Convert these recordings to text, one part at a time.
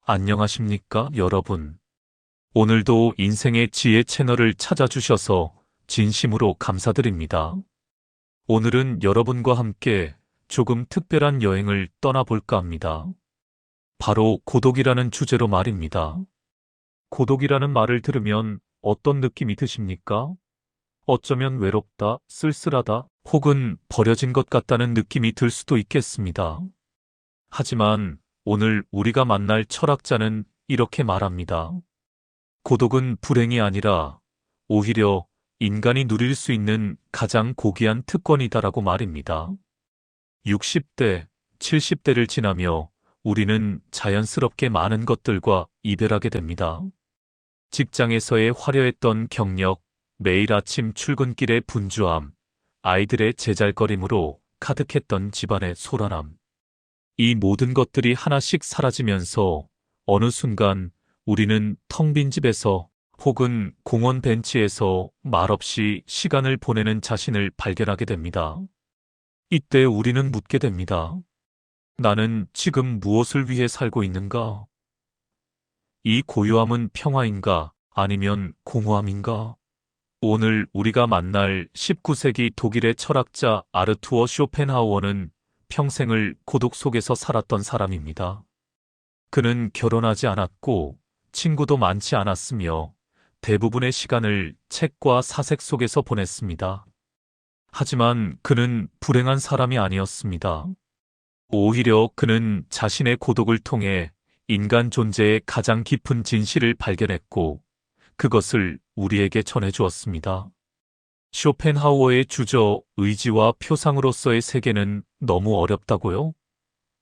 안녕하십니까, 여러분. 오늘도 인생의 지혜 채널을 찾아주셔서 진심으로 감사드립니다. 오늘은 여러분과 함께 조금 특별한 여행을 떠나볼까 합니다. 바로 고독이라는 주제로 말입니다. 고독이라는 말을 들으면 어떤 느낌이 드십니까? 어쩌면 외롭다, 쓸쓸하다, 혹은 버려진 것 같다는 느낌이 들 수도 있겠습니다. 하지만 오늘 우리가 만날 철학자는 이렇게 말합니다. 고독은 불행이 아니라 오히려 인간이 누릴 수 있는 가장 고귀한 특권이다라고 말입니다. 60대, 70대를 지나며 우리는 자연스럽게 많은 것들과 이별하게 됩니다. 직장에서의 화려했던 경력, 매일 아침 출근길의 분주함, 아이들의 제잘거림으로 가득했던 집안의 소란함. 이 모든 것들이 하나씩 사라지면서 어느 순간 우리는 텅 빈 집에서 혹은 공원 벤치에서 말없이 시간을 보내는 자신을 발견하게 됩니다. 이때 우리는 묻게 됩니다. 나는 지금 무엇을 위해 살고 있는가? 이 고요함은 평화인가? 아니면 공허함인가? 오늘 우리가 만날 19세기 독일의 철학자 아르투어 쇼펜하우어는 평생을 고독 속에서 살았던 사람입니다. 그는 결혼하지 않았고 친구도 많지 않았으며 대부분의 시간을 책과 사색 속에서 보냈습니다. 하지만 그는 불행한 사람이 아니었습니다. 오히려 그는 자신의 고독을 통해 인간 존재의 가장 깊은 진실을 발견했고 그것을 우리에게 전해주었습니다. 쇼펜하우어의 주저 의지와 표상으로서의 세계는 너무 어렵다고요?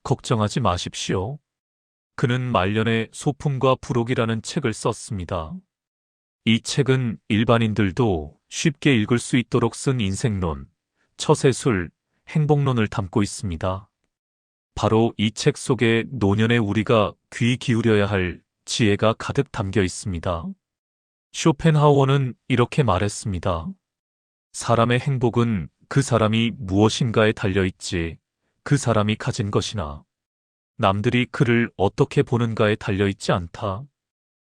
걱정하지 마십시오. 그는 말년에 소품과 부록이라는 책을 썼습니다. 이 책은 일반인들도 쉽게 읽을 수 있도록 쓴 인생론, 처세술, 행복론을 담고 있습니다. 바로 이 책 속에 노년에 우리가 귀 기울여야 할 지혜가 가득 담겨 있습니다. 쇼펜하우어는 이렇게 말했습니다. 사람의 행복은 그 사람이 무엇인가에 달려있지 그 사람이 가진 것이나 남들이 그를 어떻게 보는가에 달려있지 않다.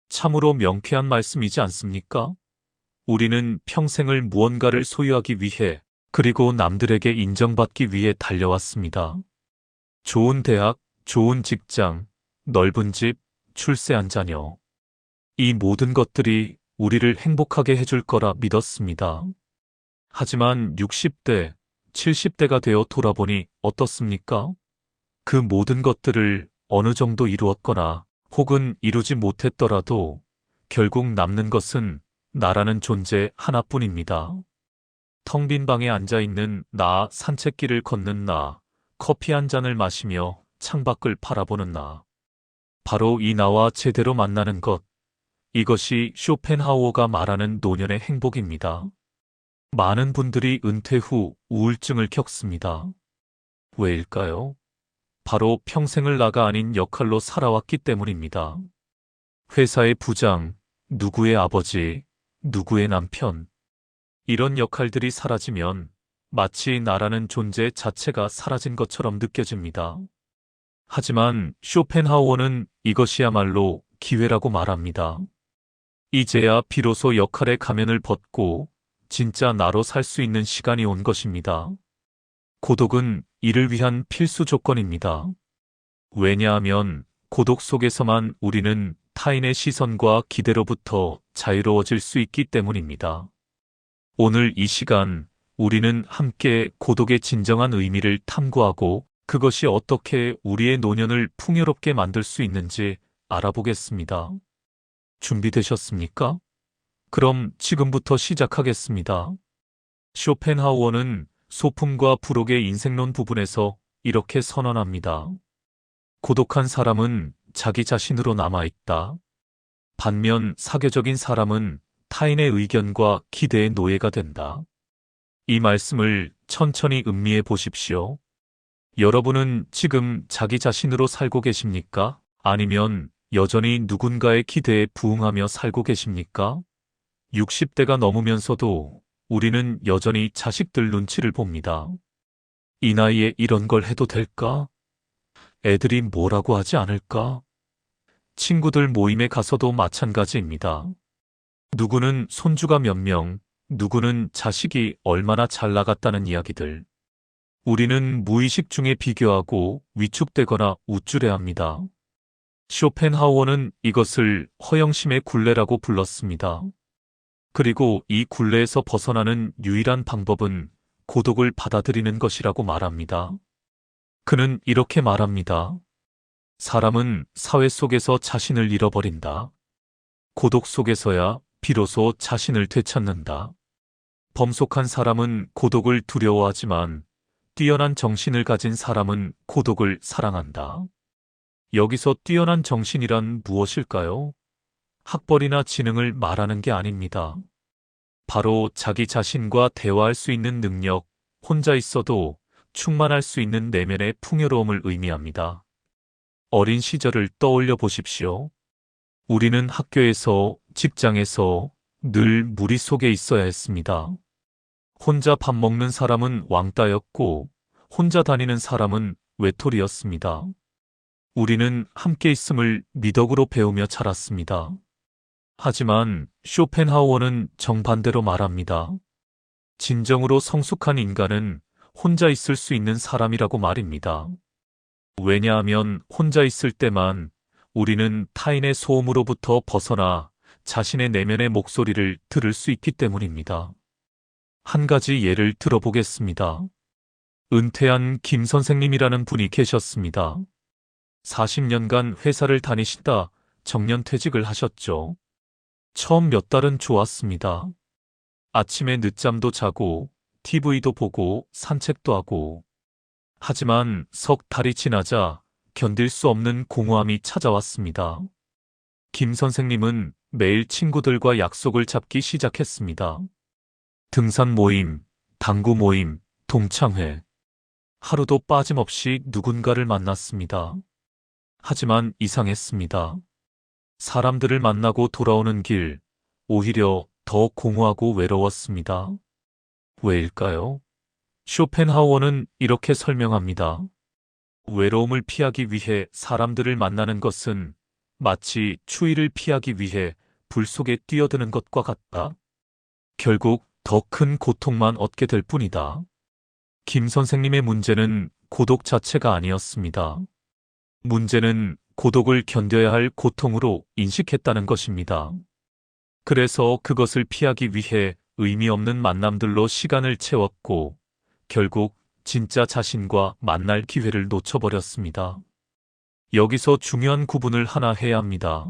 참으로 명쾌한 말씀이지 않습니까? 우리는 평생을 무언가를 소유하기 위해 그리고 남들에게 인정받기 위해 달려왔습니다. 좋은 대학, 좋은 직장, 넓은 집, 출세한 자녀. 이 모든 것들이 우리를 행복하게 해줄 거라 믿었습니다. 하지만 60대, 70대가 되어 돌아보니 어떻습니까? 그 모든 것들을 어느 정도 이루었거나 혹은 이루지 못했더라도 결국 남는 것은 나라는 존재 하나뿐입니다. 텅 빈 방에 앉아있는 나, 산책길을 걷는 나, 커피 한 잔을 마시며 창밖을 바라보는 나. 바로 이 나와 제대로 만나는 것. 이것이 쇼펜하우어가 말하는 노년의 행복입니다. 많은 분들이 은퇴 후 우울증을 겪습니다. 왜일까요? 바로 평생을 나가 아닌 역할로 살아왔기 때문입니다. 회사의 부장, 누구의 아버지, 누구의 남편. 이런 역할들이 사라지면 마치 나라는 존재 자체가 사라진 것처럼 느껴집니다. 하지만 쇼펜하우어는 이것이야말로 기회라고 말합니다. 이제야 비로소 역할의 가면을 벗고 진짜 나로 살 수 있는 시간이 온 것입니다. 고독은 이를 위한 필수 조건입니다. 왜냐하면 고독 속에서만 우리는 타인의 시선과 기대로부터 자유로워질 수 있기 때문입니다. 오늘 이 시간 우리는 함께 고독의 진정한 의미를 탐구하고 그것이 어떻게 우리의 노년을 풍요롭게 만들 수 있는지 알아보겠습니다. 준비되셨습니까? 그럼 지금부터 시작하겠습니다. 쇼펜하우어는 소품과 부록의 인생론 부분에서 이렇게 선언합니다. 고독한 사람은 자기 자신으로 남아있다. 반면 사교적인 사람은 타인의 의견과 기대의 노예가 된다. 이 말씀을 천천히 음미해 보십시오. 여러분은 지금 자기 자신으로 살고 계십니까? 아니면 여전히 누군가의 기대에 부응하며 살고 계십니까? 60대가 넘으면서도 우리는 여전히 자식들 눈치를 봅니다. 이 나이에 이런 걸 해도 될까? 애들이 뭐라고 하지 않을까? 친구들 모임에 가서도 마찬가지입니다. 누구는 손주가 몇 명, 누구는 자식이 얼마나 잘 나갔다는 이야기들. 우리는 무의식 중에 비교하고 위축되거나 우쭐해합니다. 쇼펜하우어는 이것을 허영심의 굴레라고 불렀습니다. 그리고 이 굴레에서 벗어나는 유일한 방법은 고독을 받아들이는 것이라고 말합니다. 그는 이렇게 말합니다. 사람은 사회 속에서 자신을 잃어버린다. 고독 속에서야 비로소 자신을 되찾는다. 범속한 사람은 고독을 두려워하지만 뛰어난 정신을 가진 사람은 고독을 사랑한다. 여기서 뛰어난 정신이란 무엇일까요? 학벌이나 지능을 말하는 게 아닙니다. 바로 자기 자신과 대화할 수 있는 능력, 혼자 있어도 충만할 수 있는 내면의 풍요로움을 의미합니다. 어린 시절을 떠올려 보십시오. 우리는 학교에서, 직장에서 늘 무리 속에 있어야 했습니다. 혼자 밥 먹는 사람은 왕따였고, 혼자 다니는 사람은 외톨이였습니다. 우리는 함께 있음을 미덕으로 배우며 자랐습니다. 하지만 쇼펜하우어는 정반대로 말합니다. 진정으로 성숙한 인간은 혼자 있을 수 있는 사람이라고 말입니다. 왜냐하면 혼자 있을 때만 우리는 타인의 소음으로부터 벗어나 자신의 내면의 목소리를 들을 수 있기 때문입니다. 한 가지 예를 들어보겠습니다. 은퇴한 김 선생님이라는 분이 계셨습니다. 40년간 회사를 다니시다 정년퇴직을 하셨죠. 처음 몇 달은 좋았습니다. 아침에 늦잠도 자고 TV도 보고 산책도 하고. 하지만 석 달이 지나자 견딜 수 없는 공허함이 찾아왔습니다. 김 선생님은 매일 친구들과 약속을 잡기 시작했습니다. 등산 모임, 당구 모임, 동창회. 하루도 빠짐없이 누군가를 만났습니다. 하지만 이상했습니다. 사람들을 만나고 돌아오는 길, 오히려 더 공허하고 외로웠습니다. 왜일까요? 쇼펜하우어는 이렇게 설명합니다. 외로움을 피하기 위해 사람들을 만나는 것은 마치 추위를 피하기 위해 불 속에 뛰어드는 것과 같다. 결국 더 큰 고통만 얻게 될 뿐이다. 김 선생님의 문제는 고독 자체가 아니었습니다. 문제는 고독을 견뎌야 할 고통으로 인식했다는 것입니다. 그래서 그것을 피하기 위해 의미 없는 만남들로 시간을 채웠고, 결국 진짜 자신과 만날 기회를 놓쳐버렸습니다. 여기서 중요한 구분을 하나 해야 합니다.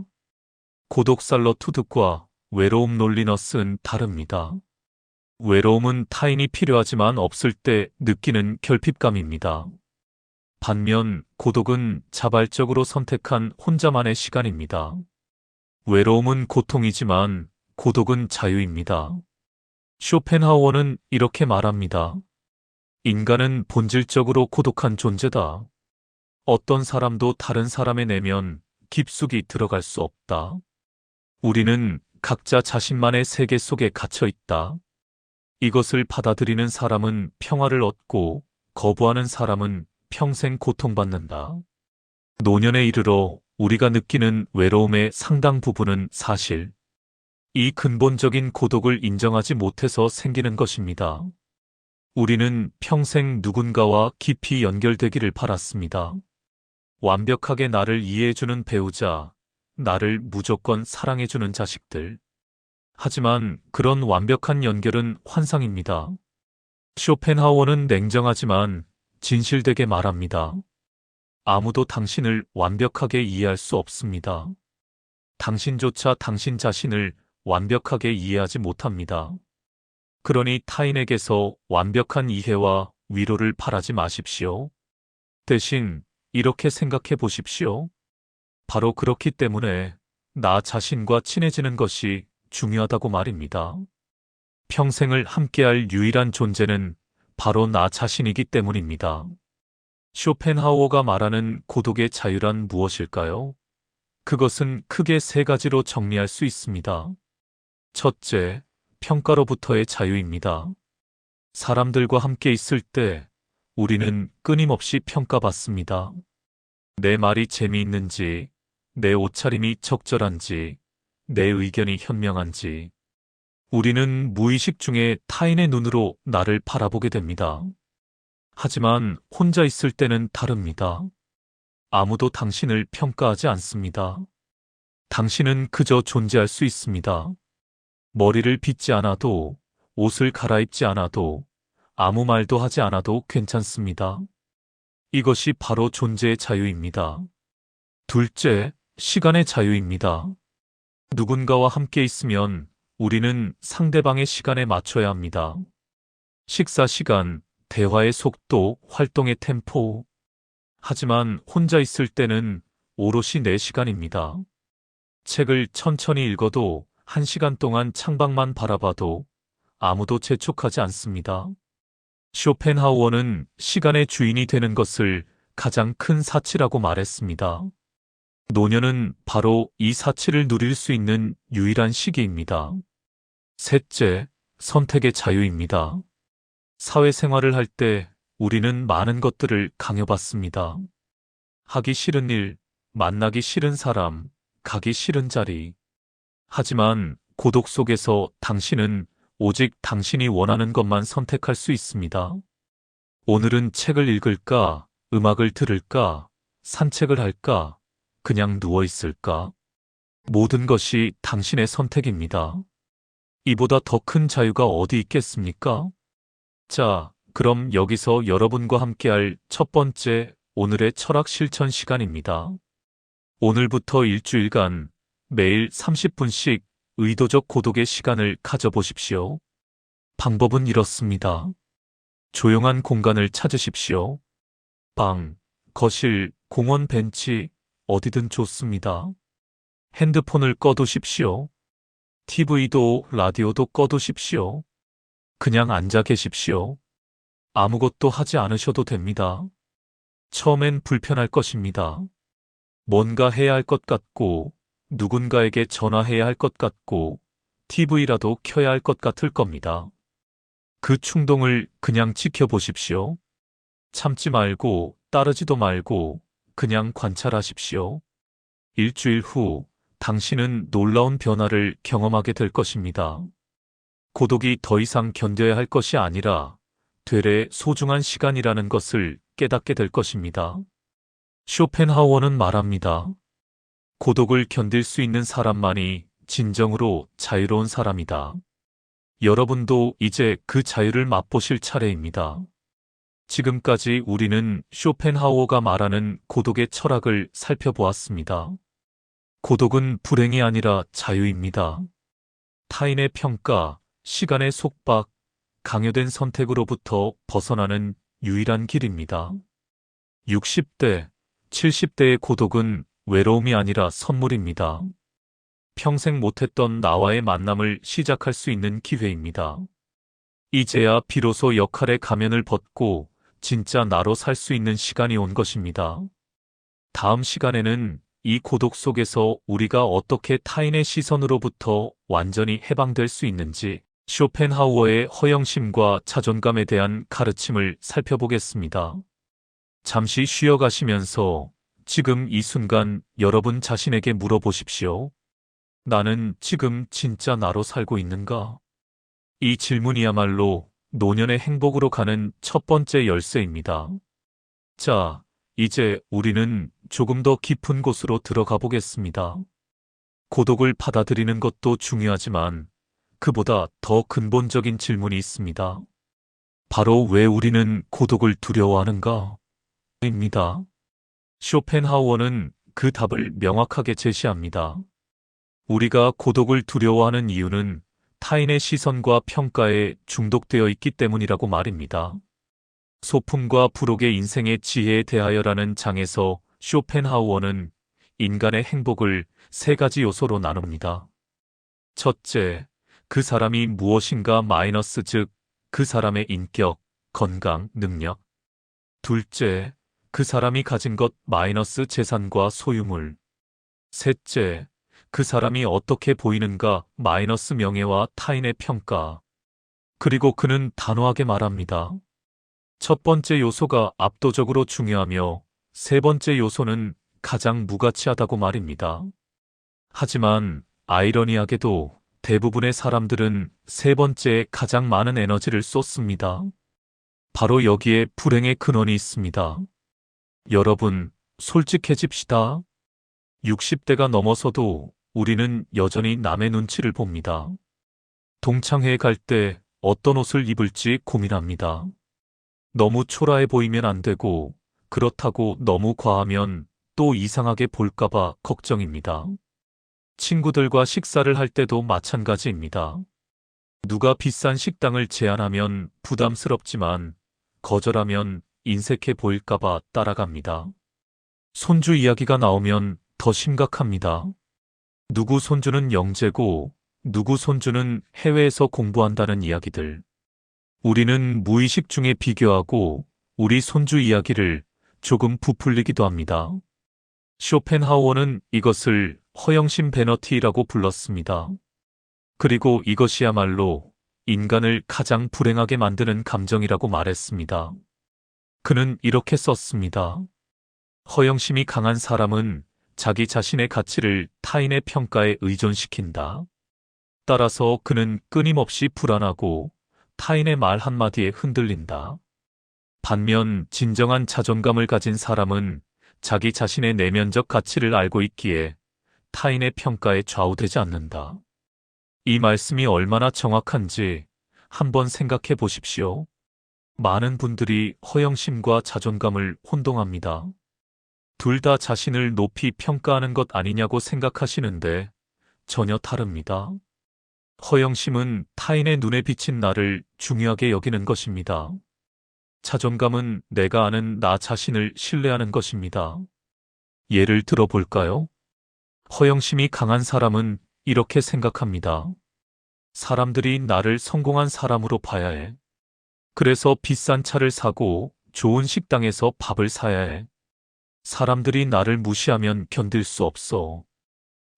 고독살러 투득과 외로움 논리너스는 다릅니다. 외로움은 타인이 필요하지만 없을 때 느끼는 결핍감입니다. 반면 고독은 자발적으로 선택한 혼자만의 시간입니다. 외로움은 고통이지만 고독은 자유입니다. 쇼펜하우어는 이렇게 말합니다. 인간은 본질적으로 고독한 존재다. 어떤 사람도 다른 사람의 내면 깊숙이 들어갈 수 없다. 우리는 각자 자신만의 세계 속에 갇혀 있다. 이것을 받아들이는 사람은 평화를 얻고 거부하는 사람은 평생 고통받는다. 노년에 이르러 우리가 느끼는 외로움의 상당 부분은 사실 이 근본적인 고독을 인정하지 못해서 생기는 것입니다. 우리는 평생 누군가와 깊이 연결되기를 바랐습니다. 완벽하게 나를 이해해주는 배우자, 나를 무조건 사랑해주는 자식들. 하지만 그런 완벽한 연결은 환상입니다. 쇼펜하우어는 냉정하지만 진실되게 말합니다. 아무도 당신을 완벽하게 이해할 수 없습니다. 당신조차 당신 자신을 완벽하게 이해하지 못합니다. 그러니 타인에게서 완벽한 이해와 위로를 바라지 마십시오. 대신 이렇게 생각해 보십시오. 바로 그렇기 때문에 나 자신과 친해지는 것이 중요하다고 말입니다. 평생을 함께할 유일한 존재는 바로 나 자신이기 때문입니다. 쇼펜하우어가 말하는 고독의 자유란 무엇일까요? 그것은 크게 세 가지로 정리할 수 있습니다. 첫째, 평가로부터의 자유입니다. 사람들과 함께 있을 때 우리는 끊임없이 평가받습니다. 내 말이 재미있는지, 내 옷차림이 적절한지, 내 의견이 현명한지. 우리는 무의식 중에 타인의 눈으로 나를 바라보게 됩니다. 하지만 혼자 있을 때는 다릅니다. 아무도 당신을 평가하지 않습니다. 당신은 그저 존재할 수 있습니다. 머리를 빗지 않아도, 옷을 갈아입지 않아도, 아무 말도 하지 않아도 괜찮습니다. 이것이 바로 존재의 자유입니다. 둘째, 시간의 자유입니다. 누군가와 함께 있으면 우리는 상대방의 시간에 맞춰야 합니다. 식사 시간, 대화의 속도, 활동의 템포. 하지만 혼자 있을 때는 오롯이 내 시간입니다. 책을 천천히 읽어도 1시간 동안 창밖만 바라봐도 아무도 재촉하지 않습니다. 쇼펜하우어는 시간의 주인이 되는 것을 가장 큰 사치라고 말했습니다. 노년은 바로 이 사치를 누릴 수 있는 유일한 시기입니다. 셋째, 선택의 자유입니다. 사회생활을 할 때 우리는 많은 것들을 강요받습니다. 하기 싫은 일, 만나기 싫은 사람, 가기 싫은 자리. 하지만 고독 속에서 당신은 오직 당신이 원하는 것만 선택할 수 있습니다. 오늘은 책을 읽을까, 음악을 들을까, 산책을 할까, 그냥 누워 있을까? 모든 것이 당신의 선택입니다. 이보다 더 큰 자유가 어디 있겠습니까? 자, 그럼 여기서 여러분과 함께할 첫 번째 오늘의 철학 실천 시간입니다. 오늘부터 일주일간 매일 30분씩 의도적 고독의 시간을 가져보십시오. 방법은 이렇습니다. 조용한 공간을 찾으십시오. 방, 거실, 공원 벤치, 어디든 좋습니다. 핸드폰을 꺼두십시오. TV도 라디오도 꺼두십시오. 그냥 앉아 계십시오. 아무것도 하지 않으셔도 됩니다. 처음엔 불편할 것입니다. 뭔가 해야 할 것 같고, 누군가에게 전화해야 할 것 같고, TV라도 켜야 할 것 같을 겁니다. 그 충동을 그냥 지켜보십시오. 참지 말고, 따르지도 말고, 그냥 관찰하십시오. 일주일 후, 당신은 놀라운 변화를 경험하게 될 것입니다. 고독이 더 이상 견뎌야 할 것이 아니라 되레 소중한 시간이라는 것을 깨닫게 될 것입니다. 쇼펜하우어는 말합니다. 고독을 견딜 수 있는 사람만이 진정으로 자유로운 사람이다. 여러분도 이제 그 자유를 맛보실 차례입니다. 지금까지 우리는 쇼펜하우어가 말하는 고독의 철학을 살펴보았습니다. 고독은 불행이 아니라 자유입니다. 타인의 평가, 시간의 속박, 강요된 선택으로부터 벗어나는 유일한 길입니다. 60대, 70대의 고독은 외로움이 아니라 선물입니다. 평생 못했던 나와의 만남을 시작할 수 있는 기회입니다. 이제야 비로소 역할의 가면을 벗고 진짜 나로 살 수 있는 시간이 온 것입니다. 다음 시간에는 이 고독 속에서 우리가 어떻게 타인의 시선으로부터 완전히 해방될 수 있는지 쇼펜하우어의 허영심과 자존감에 대한 가르침을 살펴보겠습니다. 잠시 쉬어가시면서 지금 이 순간 여러분 자신에게 물어보십시오. 나는 지금 진짜 나로 살고 있는가? 이 질문이야말로 노년의 행복으로 가는 첫 번째 열쇠입니다. 자, 이제 우리는 조금 더 깊은 곳으로 들어가 보겠습니다. 고독을 받아들이는 것도 중요하지만 그보다 더 근본적인 질문이 있습니다. 바로 왜 우리는 고독을 두려워하는가? 입니다. 쇼펜하우어는 그 답을 명확하게 제시합니다. 우리가 고독을 두려워하는 이유는 타인의 시선과 평가에 중독되어 있기 때문이라고 말입니다. 소품과 부록의 인생의 지혜에 대하여라는 장에서 쇼펜하우어는 인간의 행복을 세 가지 요소로 나눕니다. 첫째, 그 사람이 무엇인가 마이너스 즉 그 사람의 인격, 건강, 능력. 둘째, 그 사람이 가진 것 마이너스 재산과 소유물. 셋째, 그 사람이 어떻게 보이는가 마이너스 명예와 타인의 평가. 그리고 그는 단호하게 말합니다. 첫 번째 요소가 압도적으로 중요하며 세 번째 요소는 가장 무가치하다고 말입니다. 하지만 아이러니하게도 대부분의 사람들은 세 번째에 가장 많은 에너지를 쏟습니다. 바로 여기에 불행의 근원이 있습니다. 여러분, 솔직해집시다. 60대가 넘어서도 우리는 여전히 남의 눈치를 봅니다. 동창회에 갈 때 어떤 옷을 입을지 고민합니다. 너무 초라해 보이면 안 되고, 그렇다고 너무 과하면 또 이상하게 볼까봐 걱정입니다. 친구들과 식사를 할 때도 마찬가지입니다. 누가 비싼 식당을 제안하면 부담스럽지만 거절하면 인색해 보일까봐 따라갑니다. 손주 이야기가 나오면 더 심각합니다. 누구 손주는 영재고 누구 손주는 해외에서 공부한다는 이야기들. 우리는 무의식 중에 비교하고 우리 손주 이야기를 조금 부풀리기도 합니다. 쇼펜하우어는 이것을 허영심 베너티라고 불렀습니다. 그리고 이것이야말로 인간을 가장 불행하게 만드는 감정이라고 말했습니다. 그는 이렇게 썼습니다. 허영심이 강한 사람은 자기 자신의 가치를 타인의 평가에 의존시킨다. 따라서 그는 끊임없이 불안하고 타인의 말 한마디에 흔들린다. 반면 진정한 자존감을 가진 사람은 자기 자신의 내면적 가치를 알고 있기에 타인의 평가에 좌우되지 않는다. 이 말씀이 얼마나 정확한지 한번 생각해 보십시오. 많은 분들이 허영심과 자존감을 혼동합니다. 둘 다 자신을 높이 평가하는 것 아니냐고 생각하시는데 전혀 다릅니다. 허영심은 타인의 눈에 비친 나를 중요하게 여기는 것입니다. 자존감은 내가 아는 나 자신을 신뢰하는 것입니다. 예를 들어 볼까요? 허영심이 강한 사람은 이렇게 생각합니다. 사람들이 나를 성공한 사람으로 봐야 해. 그래서 비싼 차를 사고 좋은 식당에서 밥을 사야 해. 사람들이 나를 무시하면 견딜 수 없어.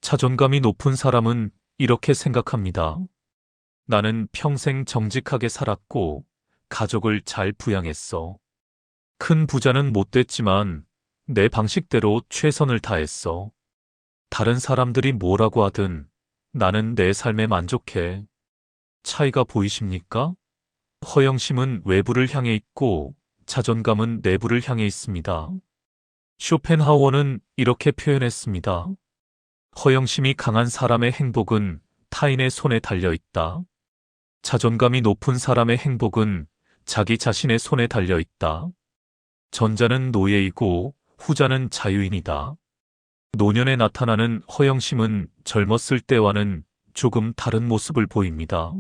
자존감이 높은 사람은 이렇게 생각합니다. 나는 평생 정직하게 살았고 가족을 잘 부양했어. 큰 부자는 못 됐지만 내 방식대로 최선을 다했어. 다른 사람들이 뭐라고 하든 나는 내 삶에 만족해. 차이가 보이십니까? 허영심은 외부를 향해 있고 자존감은 내부를 향해 있습니다. 쇼펜하우어는 이렇게 표현했습니다. 허영심이 강한 사람의 행복은 타인의 손에 달려 있다. 자존감이 높은 사람의 행복은 자기 자신의 손에 달려 있다. 전자는 노예이고 후자는 자유인이다. 노년에 나타나는 허영심은 젊었을 때와는 조금 다른 모습을 보입니다.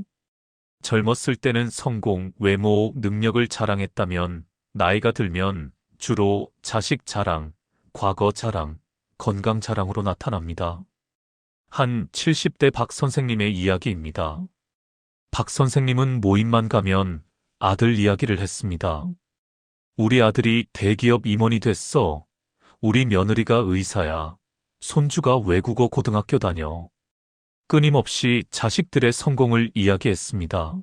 젊었을 때는 성공, 외모, 능력을 자랑했다면 나이가 들면 주로 자식 자랑, 과거 자랑, 건강 자랑으로 나타납니다. 한 70대 박 선생님의 이야기입니다. 박 선생님은 모임만 가면 아들 이야기를 했습니다. 우리 아들이 대기업 임원이 됐어. 우리 며느리가 의사야. 손주가 외국어 고등학교 다녀. 끊임없이 자식들의 성공을 이야기했습니다.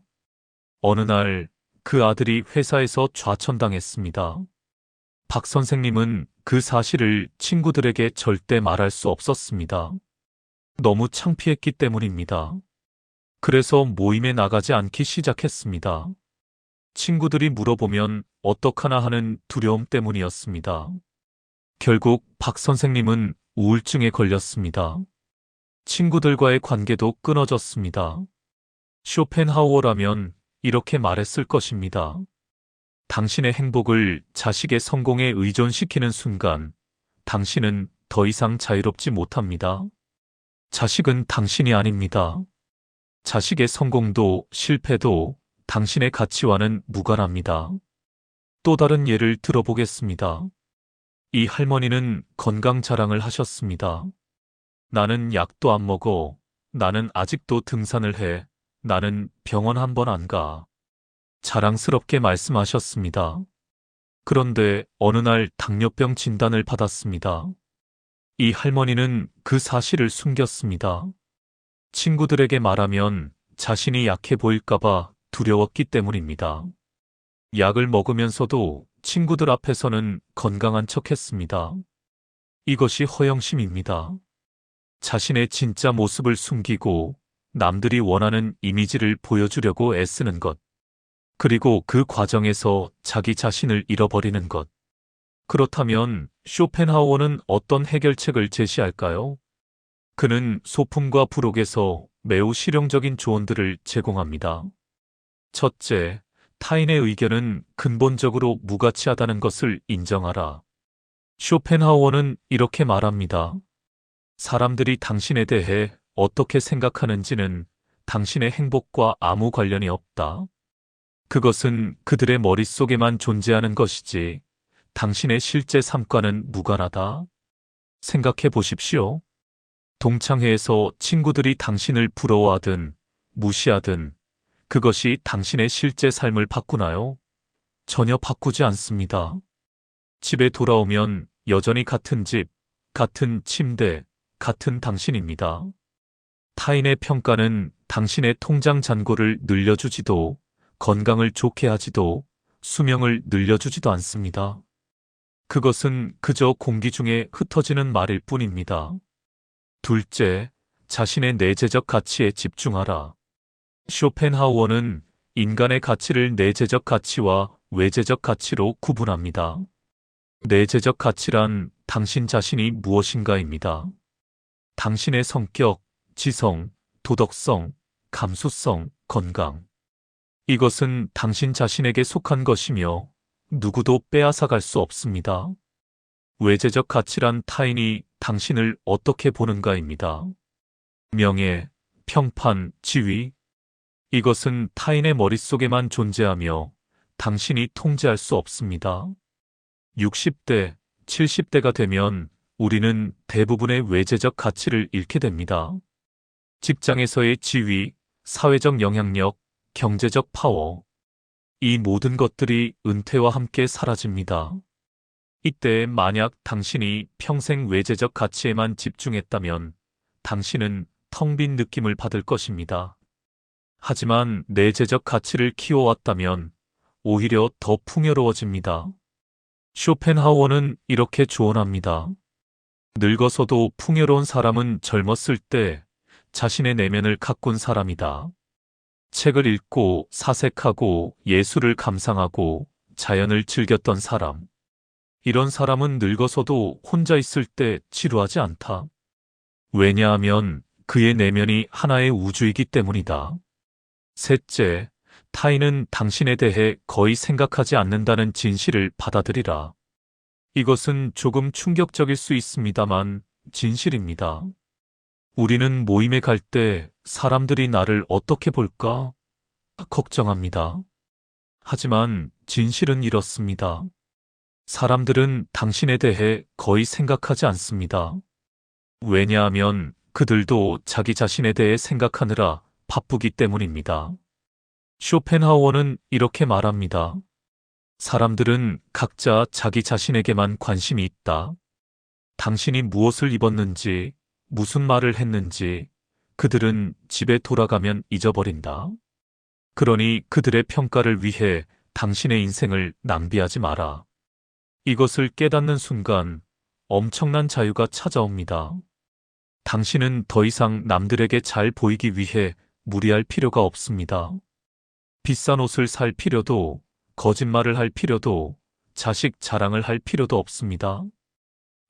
어느 날 그 아들이 회사에서 좌천당했습니다. 박 선생님은 그 사실을 친구들에게 절대 말할 수 없었습니다. 너무 창피했기 때문입니다. 그래서 모임에 나가지 않기 시작했습니다. 친구들이 물어보면 어떡하나 하는 두려움 때문이었습니다. 결국 박 선생님은 우울증에 걸렸습니다. 친구들과의 관계도 끊어졌습니다. 쇼펜하우어라면 이렇게 말했을 것입니다. 당신의 행복을 자식의 성공에 의존시키는 순간 당신은 더 이상 자유롭지 못합니다. 자식은 당신이 아닙니다. 자식의 성공도 실패도 당신의 가치와는 무관합니다. 또 다른 예를 들어보겠습니다. 이 할머니는 건강 자랑을 하셨습니다. 나는 약도 안 먹어. 나는 아직도 등산을 해. 나는 병원 한 번 안 가. 자랑스럽게 말씀하셨습니다. 그런데 어느 날 당뇨병 진단을 받았습니다. 이 할머니는 그 사실을 숨겼습니다. 친구들에게 말하면 자신이 약해 보일까봐 두려웠기 때문입니다. 약을 먹으면서도 친구들 앞에서는 건강한 척 했습니다. 이것이 허영심입니다. 자신의 진짜 모습을 숨기고 남들이 원하는 이미지를 보여주려고 애쓰는 것. 그리고 그 과정에서 자기 자신을 잃어버리는 것. 그렇다면 쇼펜하우어는 어떤 해결책을 제시할까요? 그는 소품과 부록에서 매우 실용적인 조언들을 제공합니다. 첫째, 타인의 의견은 근본적으로 무가치하다는 것을 인정하라. 쇼펜하우어는 이렇게 말합니다. 사람들이 당신에 대해 어떻게 생각하는지는 당신의 행복과 아무 관련이 없다. 그것은 그들의 머릿속에만 존재하는 것이지 당신의 실제 삶과는 무관하다. 생각해 보십시오. 동창회에서 친구들이 당신을 부러워하든 무시하든 그것이 당신의 실제 삶을 바꾸나요? 전혀 바꾸지 않습니다. 집에 돌아오면 여전히 같은 집, 같은 침대, 같은 당신입니다. 타인의 평가는 당신의 통장 잔고를 늘려주지도, 건강을 좋게 하지도, 수명을 늘려주지도 않습니다. 그것은 그저 공기 중에 흩어지는 말일 뿐입니다. 둘째, 자신의 내재적 가치에 집중하라. 쇼펜하우어는 인간의 가치를 내재적 가치와 외재적 가치로 구분합니다. 내재적 가치란 당신 자신이 무엇인가입니다. 당신의 성격, 지성, 도덕성, 감수성, 건강. 이것은 당신 자신에게 속한 것이며 누구도 빼앗아갈 수 없습니다. 외재적 가치란 타인이 당신을 어떻게 보는가입니다. 명예, 평판, 지위. 이것은 타인의 머릿속에만 존재하며 당신이 통제할 수 없습니다. 60대, 70대가 되면 우리는 대부분의 외재적 가치를 잃게 됩니다. 직장에서의 지위, 사회적 영향력, 경제적 파워. 이 모든 것들이 은퇴와 함께 사라집니다. 이때 만약 당신이 평생 외재적 가치에만 집중했다면 당신은 텅 빈 느낌을 받을 것입니다. 하지만 내재적 가치를 키워왔다면 오히려 더 풍요로워집니다. 쇼펜하우어는 이렇게 조언합니다. 늙어서도 풍요로운 사람은 젊었을 때 자신의 내면을 가꾼 사람이다. 책을 읽고 사색하고 예술을 감상하고 자연을 즐겼던 사람. 이런 사람은 늙어서도 혼자 있을 때 지루하지 않다. 왜냐하면 그의 내면이 하나의 우주이기 때문이다. 셋째, 타인은 당신에 대해 거의 생각하지 않는다는 진실을 받아들이라. 이것은 조금 충격적일 수 있습니다만 진실입니다. 우리는 모임에 갈 때 사람들이 나를 어떻게 볼까? 걱정합니다. 하지만 진실은 이렇습니다. 사람들은 당신에 대해 거의 생각하지 않습니다. 왜냐하면 그들도 자기 자신에 대해 생각하느라 바쁘기 때문입니다. 쇼펜하우어는 이렇게 말합니다. 사람들은 각자 자기 자신에게만 관심이 있다. 당신이 무엇을 입었는지, 무슨 말을 했는지 그들은 집에 돌아가면 잊어버린다. 그러니 그들의 평가를 위해 당신의 인생을 낭비하지 마라. 이것을 깨닫는 순간 엄청난 자유가 찾아옵니다. 당신은 더 이상 남들에게 잘 보이기 위해 무리할 필요가 없습니다. 비싼 옷을 살 필요도, 거짓말을 할 필요도, 자식 자랑을 할 필요도 없습니다.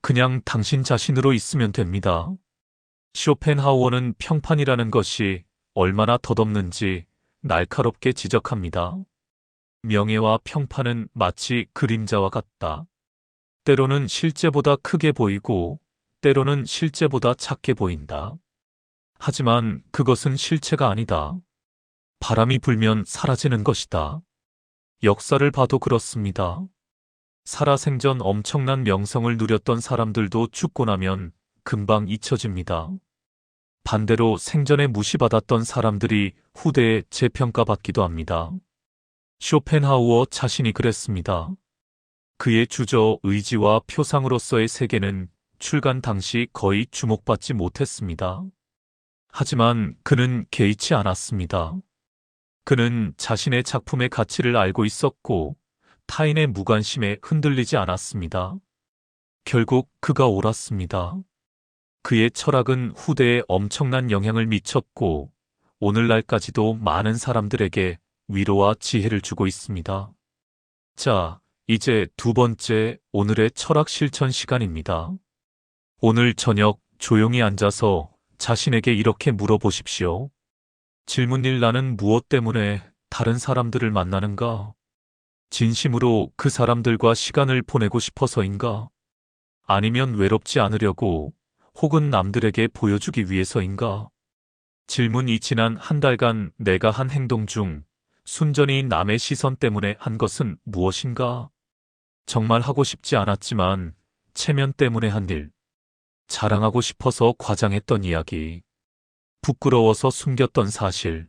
그냥 당신 자신으로 있으면 됩니다. 쇼펜하우어는 평판이라는 것이 얼마나 덧없는지 날카롭게 지적합니다. 명예와 평판은 마치 그림자와 같다. 때로는 실제보다 크게 보이고 때로는 실제보다 작게 보인다. 하지만 그것은 실체가 아니다. 바람이 불면 사라지는 것이다. 역사를 봐도 그렇습니다. 살아생전 엄청난 명성을 누렸던 사람들도 죽고 나면 금방 잊혀집니다. 반대로 생전에 무시받았던 사람들이 후대에 재평가받기도 합니다. 쇼펜하우어 자신이 그랬습니다. 그의 주저 의지와 표상으로서의 세계는 출간 당시 거의 주목받지 못했습니다. 하지만 그는 개의치 않았습니다. 그는 자신의 작품의 가치를 알고 있었고 타인의 무관심에 흔들리지 않았습니다. 결국 그가 옳았습니다. 그의 철학은 후대에 엄청난 영향을 미쳤고 오늘날까지도 많은 사람들에게 위로와 지혜를 주고 있습니다. 자, 이제 두 번째 오늘의 철학 실천 시간입니다. 오늘 저녁 조용히 앉아서 자신에게 이렇게 물어보십시오. 질문 1. 나는 무엇 때문에 다른 사람들을 만나는가? 진심으로 그 사람들과 시간을 보내고 싶어서인가? 아니면 외롭지 않으려고 혹은 남들에게 보여주기 위해서인가? 질문 2. 지난 한 달간 내가 한 행동 중 순전히 남의 시선 때문에 한 것은 무엇인가? 정말 하고 싶지 않았지만 체면 때문에 한 일, 자랑하고 싶어서 과장했던 이야기, 부끄러워서 숨겼던 사실.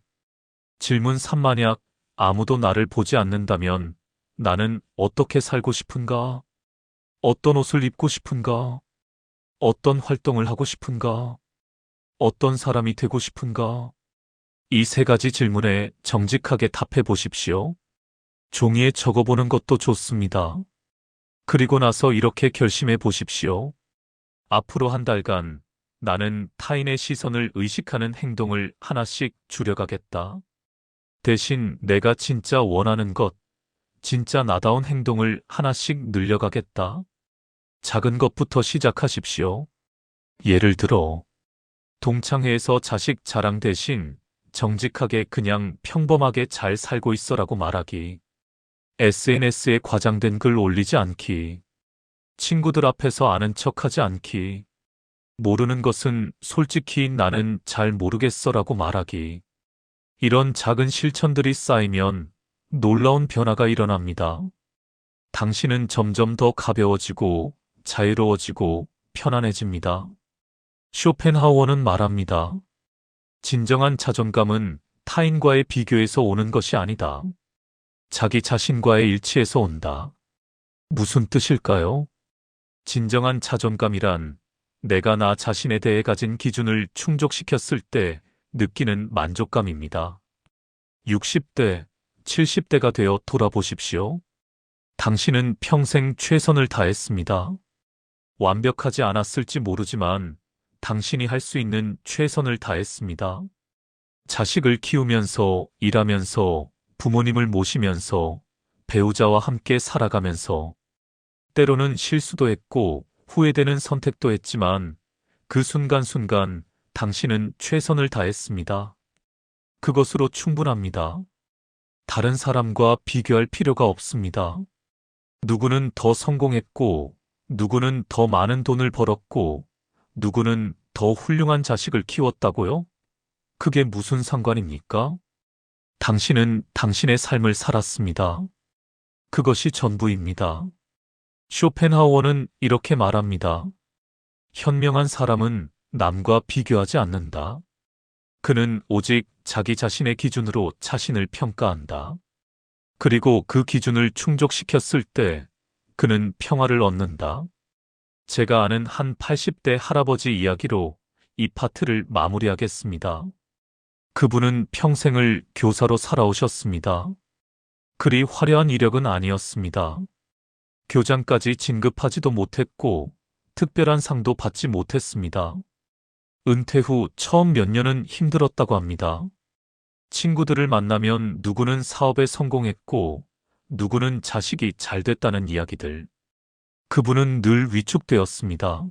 질문 3. 만약 아무도 나를 보지 않는다면 나는 어떻게 살고 싶은가? 어떤 옷을 입고 싶은가? 어떤 활동을 하고 싶은가? 어떤 사람이 되고 싶은가? 이 세 가지 질문에 정직하게 답해 보십시오. 종이에 적어보는 것도 좋습니다. 그리고 나서 이렇게 결심해 보십시오. 앞으로 한 달간 나는 타인의 시선을 의식하는 행동을 하나씩 줄여가겠다. 대신 내가 진짜 원하는 것, 진짜 나다운 행동을 하나씩 늘려가겠다. 작은 것부터 시작하십시오. 예를 들어, 동창회에서 자식 자랑 대신 정직하게 그냥 평범하게 잘 살고 있어라고 말하기. SNS에 과장된 글 올리지 않기. 친구들 앞에서 아는 척하지 않기. 모르는 것은 솔직히 나는 잘 모르겠어라고 말하기. 이런 작은 실천들이 쌓이면 놀라운 변화가 일어납니다. 당신은 점점 더 가벼워지고 자유로워지고 편안해집니다. 쇼펜하우어는 말합니다. 진정한 자존감은 타인과의 비교에서 오는 것이 아니다. 자기 자신과의 일치에서 온다. 무슨 뜻일까요? 진정한 자존감이란 내가 나 자신에 대해 가진 기준을 충족시켰을 때 느끼는 만족감입니다. 60대, 70대가 되어 돌아보십시오. 당신은 평생 최선을 다했습니다. 완벽하지 않았을지 모르지만 당신이 할 수 있는 최선을 다했습니다. 자식을 키우면서, 일하면서, 부모님을 모시면서, 배우자와 함께 살아가면서, 때로는 실수도 했고 후회되는 선택도 했지만 그 순간순간 당신은 최선을 다했습니다. 그것으로 충분합니다. 다른 사람과 비교할 필요가 없습니다. 누구는 더 성공했고, 누구는 더 많은 돈을 벌었고, 누구는 더 훌륭한 자식을 키웠다고요? 그게 무슨 상관입니까? 당신은 당신의 삶을 살았습니다. 그것이 전부입니다. 쇼펜하우어는 이렇게 말합니다. 현명한 사람은 남과 비교하지 않는다. 그는 오직 자기 자신의 기준으로 자신을 평가한다. 그리고 그 기준을 충족시켰을 때 그는 평화를 얻는다. 제가 아는 한 80대 할아버지 이야기로 이 파트를 마무리하겠습니다. 그분은 평생을 교사로 살아오셨습니다. 그리 화려한 이력은 아니었습니다. 교장까지 진급하지도 못했고 특별한 상도 받지 못했습니다. 은퇴 후 처음 몇 년은 힘들었다고 합니다. 친구들을 만나면 누구는 사업에 성공했고 누구는 자식이 잘 됐다는 이야기들. 그분은 늘 위축되었습니다.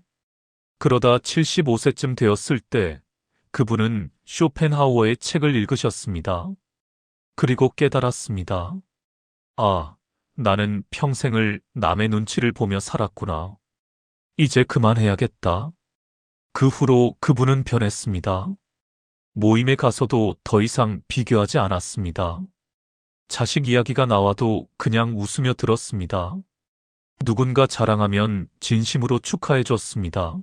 그러다 75세쯤 되었을 때 그분은 쇼펜하우어의 책을 읽으셨습니다. 그리고 깨달았습니다. 아, 나는 평생을 남의 눈치를 보며 살았구나. 이제 그만해야겠다. 그 후로 그분은 변했습니다. 모임에 가서도 더 이상 비교하지 않았습니다. 자식 이야기가 나와도 그냥 웃으며 들었습니다. 누군가 자랑하면 진심으로 축하해 줬습니다.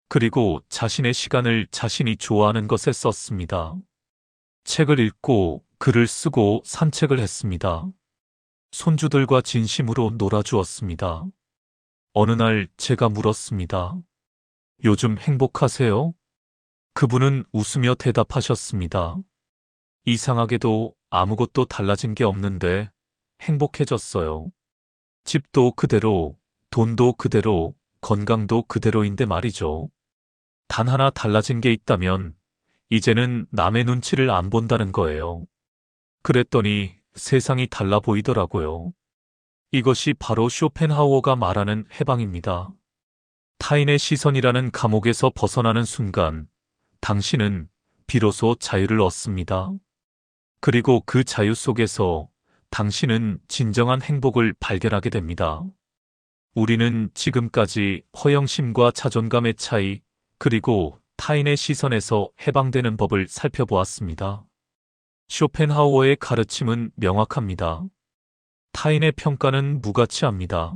그리고 자신의 시간을 자신이 좋아하는 것에 썼습니다. 책을 읽고 글을 쓰고 산책을 했습니다. 손주들과 진심으로 놀아주었습니다. 어느 날 제가 물었습니다. 요즘 행복하세요? 그분은 웃으며 대답하셨습니다. 이상하게도 아무것도 달라진 게 없는데 행복해졌어요. 집도 그대로, 돈도 그대로, 건강도 그대로인데 말이죠. 단 하나 달라진 게 있다면 이제는 남의 눈치를 안 본다는 거예요. 그랬더니 세상이 달라 보이더라고요. 이것이 바로 쇼펜하우어가 말하는 해방입니다. 타인의 시선이라는 감옥에서 벗어나는 순간 당신은 비로소 자유를 얻습니다. 그리고 그 자유 속에서 당신은 진정한 행복을 발견하게 됩니다. 우리는 지금까지 허영심과 자존감의 차이, 그리고 타인의 시선에서 해방되는 법을 살펴보았습니다. 쇼펜하우어의 가르침은 명확합니다. 타인의 평가는 무가치합니다.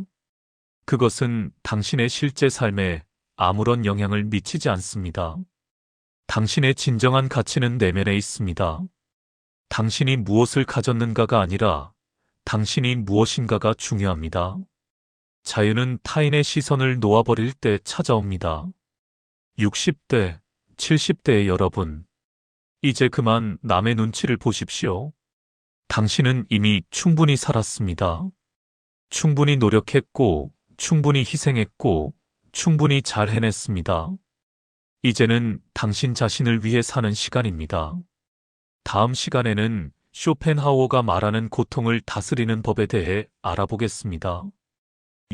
그것은 당신의 실제 삶에 아무런 영향을 미치지 않습니다. 당신의 진정한 가치는 내면에 있습니다. 당신이 무엇을 가졌는가가 아니라 당신이 무엇인가가 중요합니다. 자유는 타인의 시선을 놓아버릴 때 찾아옵니다. 60대, 70대의 여러분, 이제 그만 남의 눈치를 보십시오. 당신은 이미 충분히 살았습니다. 충분히 노력했고, 충분히 희생했고, 충분히 잘 해냈습니다. 이제는 당신 자신을 위해 사는 시간입니다. 다음 시간에는 쇼펜하우어가 말하는 고통을 다스리는 법에 대해 알아보겠습니다.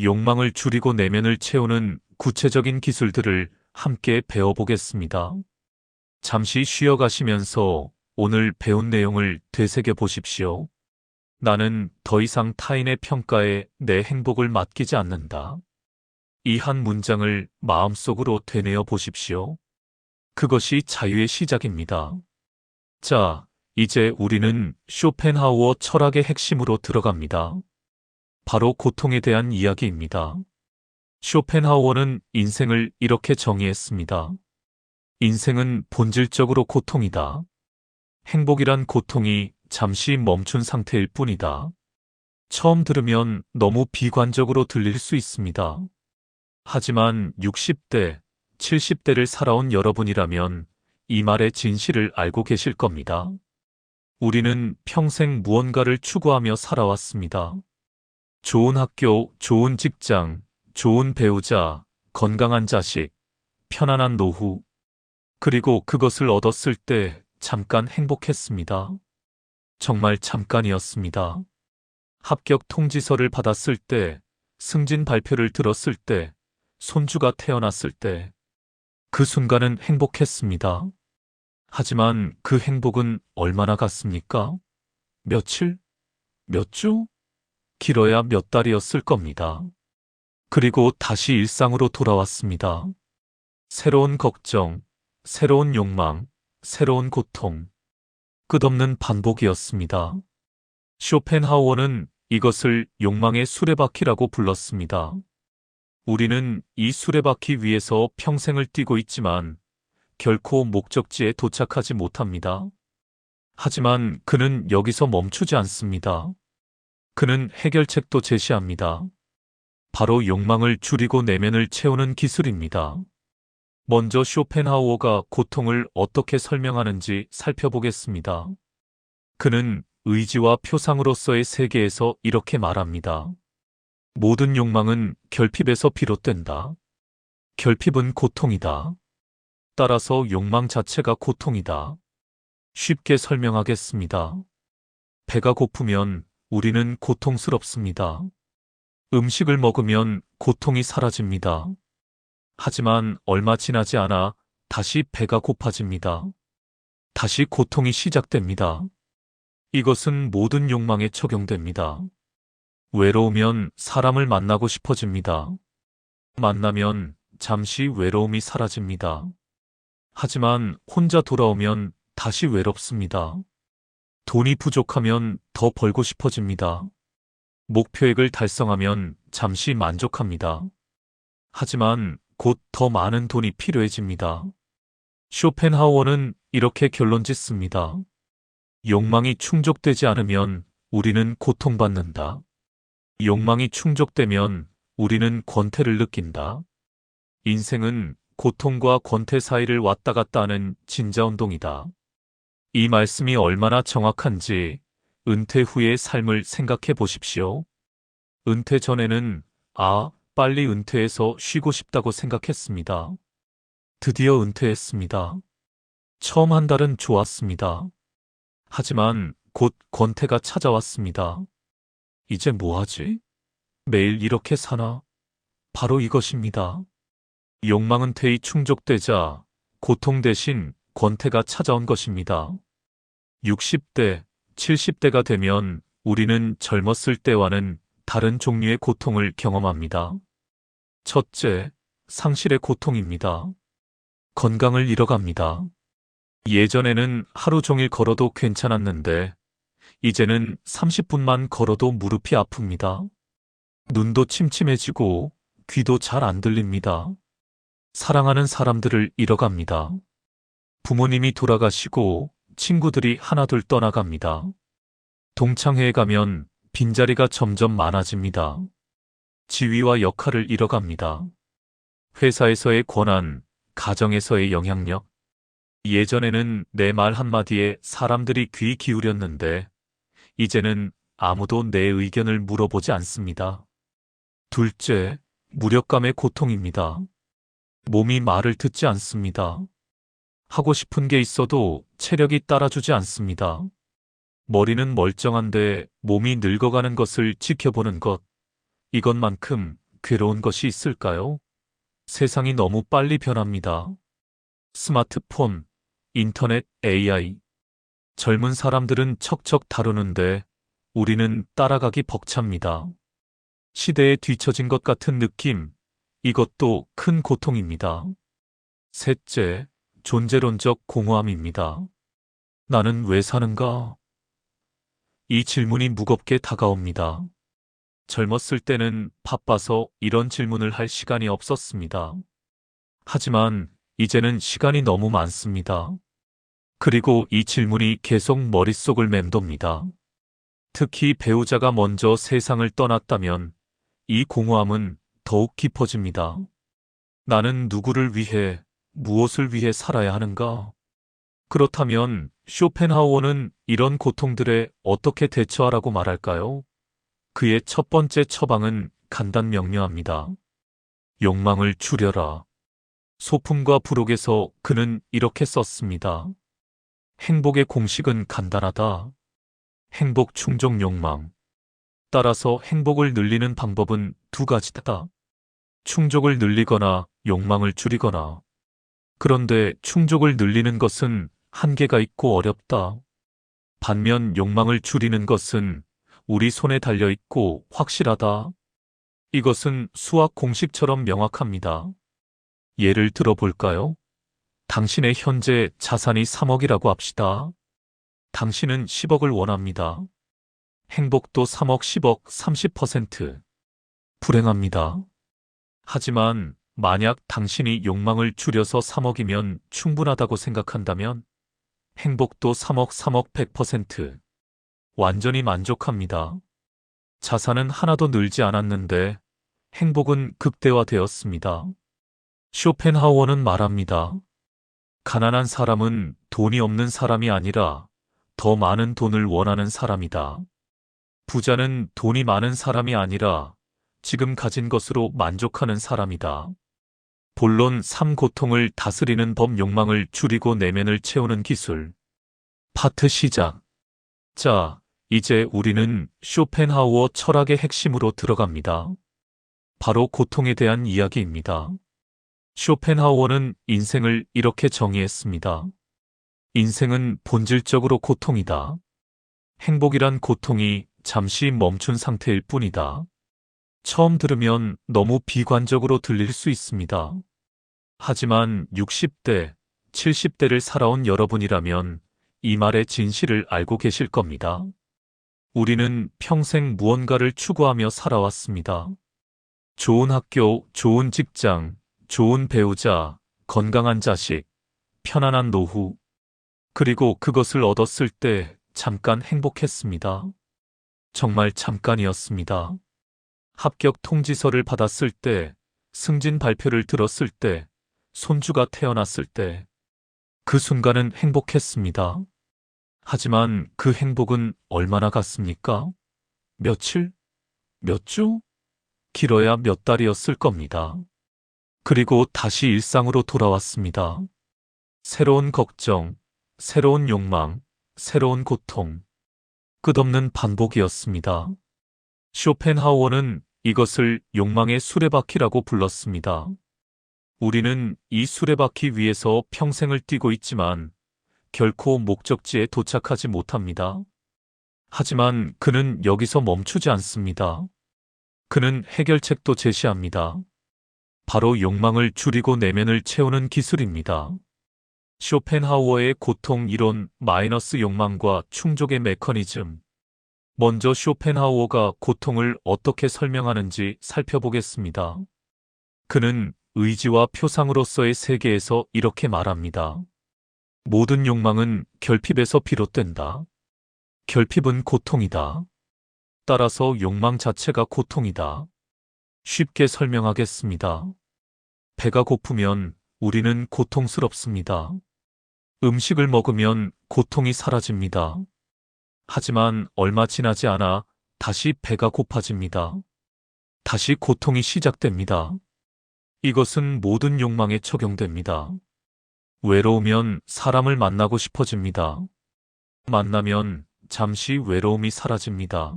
욕망을 줄이고 내면을 채우는 구체적인 기술들을 함께 배워보겠습니다. 잠시 쉬어가시면서 오늘 배운 내용을 되새겨 보십시오. 나는 더 이상 타인의 평가에 내 행복을 맡기지 않는다. 이 한 문장을 마음속으로 되뇌어 보십시오. 그것이 자유의 시작입니다. 자, 이제 우리는 쇼펜하우어 철학의 핵심으로 들어갑니다. 바로 고통에 대한 이야기입니다. 쇼펜하우어는 인생을 이렇게 정의했습니다. 인생은 본질적으로 고통이다. 행복이란 고통이 잠시 멈춘 상태일 뿐이다. 처음 들으면 너무 비관적으로 들릴 수 있습니다. 하지만 60대, 70대를 살아온 여러분이라면 이 말의 진실을 알고 계실 겁니다. 우리는 평생 무언가를 추구하며 살아왔습니다. 좋은 학교, 좋은 직장, 좋은 배우자, 건강한 자식, 편안한 노후. 그리고 그것을 얻었을 때 잠깐 행복했습니다. 정말 잠깐이었습니다. 합격 통지서를 받았을 때, 승진 발표를 들었을 때, 손주가 태어났을 때, 그 순간은 행복했습니다. 하지만 그 행복은 얼마나 갔습니까? 며칠? 몇 주? 길어야 몇 달이었을 겁니다. 그리고 다시 일상으로 돌아왔습니다. 새로운 걱정, 새로운 욕망, 새로운 고통. 끝없는 반복이었습니다. 쇼펜하우어는 이것을 욕망의 수레바퀴라고 불렀습니다. 우리는 이 수레바퀴 위에서 평생을 뛰고 있지만 결코 목적지에 도착하지 못합니다. 하지만 그는 여기서 멈추지 않습니다. 그는 해결책도 제시합니다. 바로 욕망을 줄이고 내면을 채우는 기술입니다. 먼저 쇼펜하우어가 고통을 어떻게 설명하는지 살펴보겠습니다. 그는 의지와 표상으로서의 세계에서 이렇게 말합니다. 모든 욕망은 결핍에서 비롯된다. 결핍은 고통이다. 따라서 욕망 자체가 고통이다. 쉽게 설명하겠습니다. 배가 고프면 우리는 고통스럽습니다. 음식을 먹으면 고통이 사라집니다. 하지만 얼마 지나지 않아 다시 배가 고파집니다. 다시 고통이 시작됩니다. 이것은 모든 욕망에 적용됩니다. 외로우면 사람을 만나고 싶어집니다. 만나면 잠시 외로움이 사라집니다. 하지만 혼자 돌아오면 다시 외롭습니다. 돈이 부족하면 더 벌고 싶어집니다. 목표액을 달성하면 잠시 만족합니다. 하지만 곧 더 많은 돈이 필요해집니다. 쇼펜하우어는 이렇게 결론 짓습니다. 욕망이 충족되지 않으면 우리는 고통받는다. 욕망이 충족되면 우리는 권태를 느낀다. 인생은 고통과 권태 사이를 왔다 갔다 하는 진자운동이다. 이 말씀이 얼마나 정확한지 은퇴 후의 삶을 생각해 보십시오. 은퇴 전에는 빨리 은퇴해서 쉬고 싶다고 생각했습니다. 드디어 은퇴했습니다. 처음 한 달은 좋았습니다. 하지만 곧 권태가 찾아왔습니다. 이제 뭐 하지? 매일 이렇게 사나? 바로 이것입니다. 욕망은 퇴이 충족되자 고통 대신 권태가 찾아온 것입니다. 60대, 70대가 되면 우리는 젊었을 때와는 다른 종류의 고통을 경험합니다. 첫째, 상실의 고통입니다. 건강을 잃어갑니다. 예전에는 하루 종일 걸어도 괜찮았는데 이제는 30분만 걸어도 무릎이 아픕니다. 눈도 침침해지고 귀도 잘 안 들립니다. 사랑하는 사람들을 잃어갑니다. 부모님이 돌아가시고 친구들이 하나둘 떠나갑니다. 동창회에 가면 빈자리가 점점 많아집니다. 지위와 역할을 잃어갑니다. 회사에서의 권한, 가정에서의 영향력. 예전에는 내 말 한마디에 사람들이 귀 기울였는데 이제는 아무도 내 의견을 물어보지 않습니다. 둘째, 무력감의 고통입니다. 몸이 말을 듣지 않습니다. 하고 싶은 게 있어도 체력이 따라주지 않습니다. 머리는 멀쩡한데 몸이 늙어가는 것을 지켜보는 것, 이것만큼 괴로운 것이 있을까요? 세상이 너무 빨리 변합니다. 스마트폰, 인터넷, AI. 젊은 사람들은 척척 다루는데 우리는 따라가기 벅찹니다. 시대에 뒤처진 것 같은 느낌, 이것도 큰 고통입니다. 셋째, 존재론적 공허함입니다. 나는 왜 사는가? 이 질문이 무겁게 다가옵니다. 젊었을 때는 바빠서 이런 질문을 할 시간이 없었습니다. 하지만 이제는 시간이 너무 많습니다. 그리고 이 질문이 계속 머릿속을 맴돕니다. 특히 배우자가 먼저 세상을 떠났다면 이 공허함은 더욱 깊어집니다. 나는 누구를 위해, 무엇을 위해 살아야 하는가? 그렇다면 쇼펜하우어는 이런 고통들에 어떻게 대처하라고 말할까요? 그의 첫 번째 처방은 간단명료합니다. 욕망을 줄여라. 소품과 부록에서 그는 이렇게 썼습니다. 행복의 공식은 간단하다. 행복 충족 욕망. 따라서 행복을 늘리는 방법은 두 가지다. 충족을 늘리거나 욕망을 줄이거나. 그런데 충족을 늘리는 것은 한계가 있고 어렵다. 반면 욕망을 줄이는 것은 우리 손에 달려 있고 확실하다. 이것은 수학 공식처럼 명확합니다. 예를 들어 볼까요? 당신의 현재 자산이 3억이라고 합시다. 당신은 10억을 원합니다. 행복도 3억, 10억, 30%. 불행합니다. 하지만 만약 당신이 욕망을 줄여서 3억이면 충분하다고 생각한다면 행복도 3억, 3억, 100%. 완전히 만족합니다. 자산은 하나도 늘지 않았는데 행복은 극대화되었습니다. 쇼펜하우어는 말합니다. 가난한 사람은 돈이 없는 사람이 아니라 더 많은 돈을 원하는 사람이다. 부자는 돈이 많은 사람이 아니라 지금 가진 것으로 만족하는 사람이다. 본론 3고통을 다스리는 법 욕망을 줄이고 내면을 채우는 기술. 파트 시작. 자, 이제 우리는 쇼펜하우어 철학의 핵심으로 들어갑니다. 바로 고통에 대한 이야기입니다. 쇼펜하우어는 인생을 이렇게 정의했습니다. 인생은 본질적으로 고통이다. 행복이란 고통이 잠시 멈춘 상태일 뿐이다. 처음 들으면 너무 비관적으로 들릴 수 있습니다. 하지만 60대, 70대를 살아온 여러분이라면 이 말의 진실을 알고 계실 겁니다. 우리는 평생 무언가를 추구하며 살아왔습니다. 좋은 학교, 좋은 직장, 좋은 배우자, 건강한 자식, 편안한 노후. 그리고 그것을 얻었을 때 잠깐 행복했습니다. 정말 잠깐이었습니다. 합격 통지서를 받았을 때, 승진 발표를 들었을 때, 손주가 태어났을 때, 그 순간은 행복했습니다. 하지만 그 행복은 얼마나 갔습니까? 며칠? 몇 주? 길어야 몇 달이었을 겁니다. 그리고 다시 일상으로 돌아왔습니다. 새로운 걱정, 새로운 욕망, 새로운 고통. 끝없는 반복이었습니다. 쇼펜하우어는 이것을 욕망의 수레바퀴라고 불렀습니다. 우리는 이 수레바퀴 위에서 평생을 뛰고 있지만 결코 목적지에 도착하지 못합니다. 하지만 그는 여기서 멈추지 않습니다. 그는 해결책도 제시합니다. 바로 욕망을 줄이고 내면을 채우는 기술입니다. 쇼펜하우어의 고통 이론 마이너스 욕망과 충족의 메커니즘. 먼저 쇼펜하우어가 고통을 어떻게 설명하는지 살펴보겠습니다. 그는 의지와 표상으로서의 세계에서 이렇게 말합니다. 모든 욕망은 결핍에서 비롯된다. 결핍은 고통이다. 따라서 욕망 자체가 고통이다. 쉽게 설명하겠습니다. 배가 고프면 우리는 고통스럽습니다. 음식을 먹으면 고통이 사라집니다. 하지만 얼마 지나지 않아 다시 배가 고파집니다. 다시 고통이 시작됩니다. 이것은 모든 욕망에 적용됩니다. 외로우면 사람을 만나고 싶어집니다. 만나면 잠시 외로움이 사라집니다.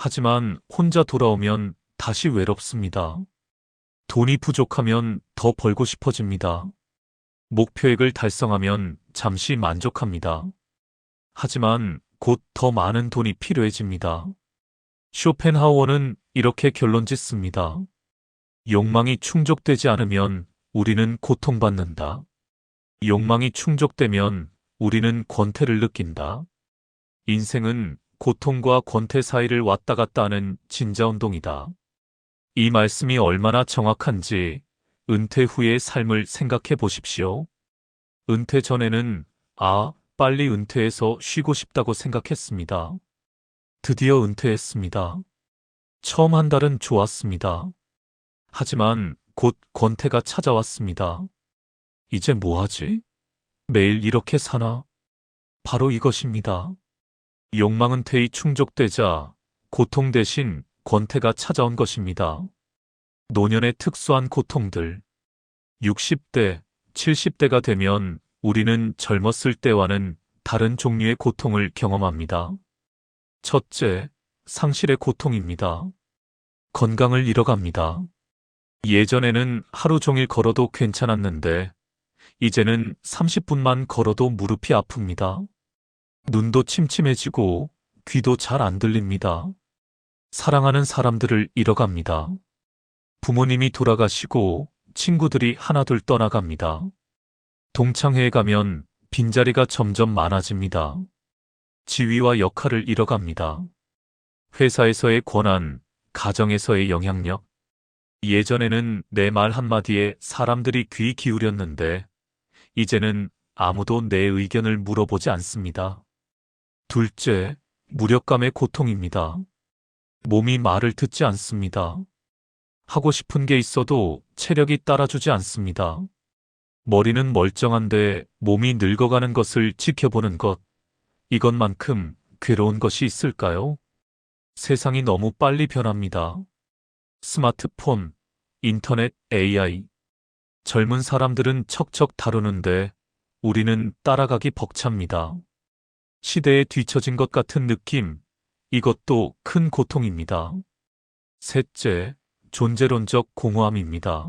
하지만 혼자 돌아오면 다시 외롭습니다. 돈이 부족하면 더 벌고 싶어집니다. 목표액을 달성하면 잠시 만족합니다. 하지만 곧 더 많은 돈이 필요해집니다. 쇼펜하우어는 이렇게 결론 짓습니다. 욕망이 충족되지 않으면 우리는 고통받는다. 욕망이 충족되면 우리는 권태를 느낀다. 인생은 고통과 권태 사이를 왔다 갔다 하는 진자운동이다. 이 말씀이 얼마나 정확한지 은퇴 후의 삶을 생각해 보십시오. 은퇴 전에는 빨리 은퇴해서 쉬고 싶다고 생각했습니다. 드디어 은퇴했습니다. 처음 한 달은 좋았습니다. 하지만 곧 권태가 찾아왔습니다. 이제 뭐 하지? 매일 이렇게 사나? 바로 이것입니다. 욕망은 태이 충족되자 고통 대신 권태가 찾아온 것입니다. 노년의 특수한 고통들. 60대, 70대가 되면 우리는 젊었을 때와는 다른 종류의 고통을 경험합니다. 첫째, 상실의 고통입니다. 건강을 잃어갑니다. 예전에는 하루 종일 걸어도 괜찮았는데 이제는 30분만 걸어도 무릎이 아픕니다. 눈도 침침해지고 귀도 잘 안 들립니다. 사랑하는 사람들을 잃어갑니다. 부모님이 돌아가시고 친구들이 하나둘 떠나갑니다. 동창회에 가면 빈자리가 점점 많아집니다. 지위와 역할을 잃어갑니다. 회사에서의 권한, 가정에서의 영향력. 예전에는 내 말 한마디에 사람들이 귀 기울였는데 이제는 아무도 내 의견을 물어보지 않습니다. 둘째, 무력감의 고통입니다. 몸이 말을 듣지 않습니다. 하고 싶은 게 있어도 체력이 따라주지 않습니다. 머리는 멀쩡한데 몸이 늙어가는 것을 지켜보는 것, 이것만큼 괴로운 것이 있을까요? 세상이 너무 빨리 변합니다. 스마트폰, 인터넷, AI. 젊은 사람들은 척척 다루는데 우리는 따라가기 벅찹니다. 시대에 뒤처진 것 같은 느낌, 이것도 큰 고통입니다. 셋째, 존재론적 공허함입니다.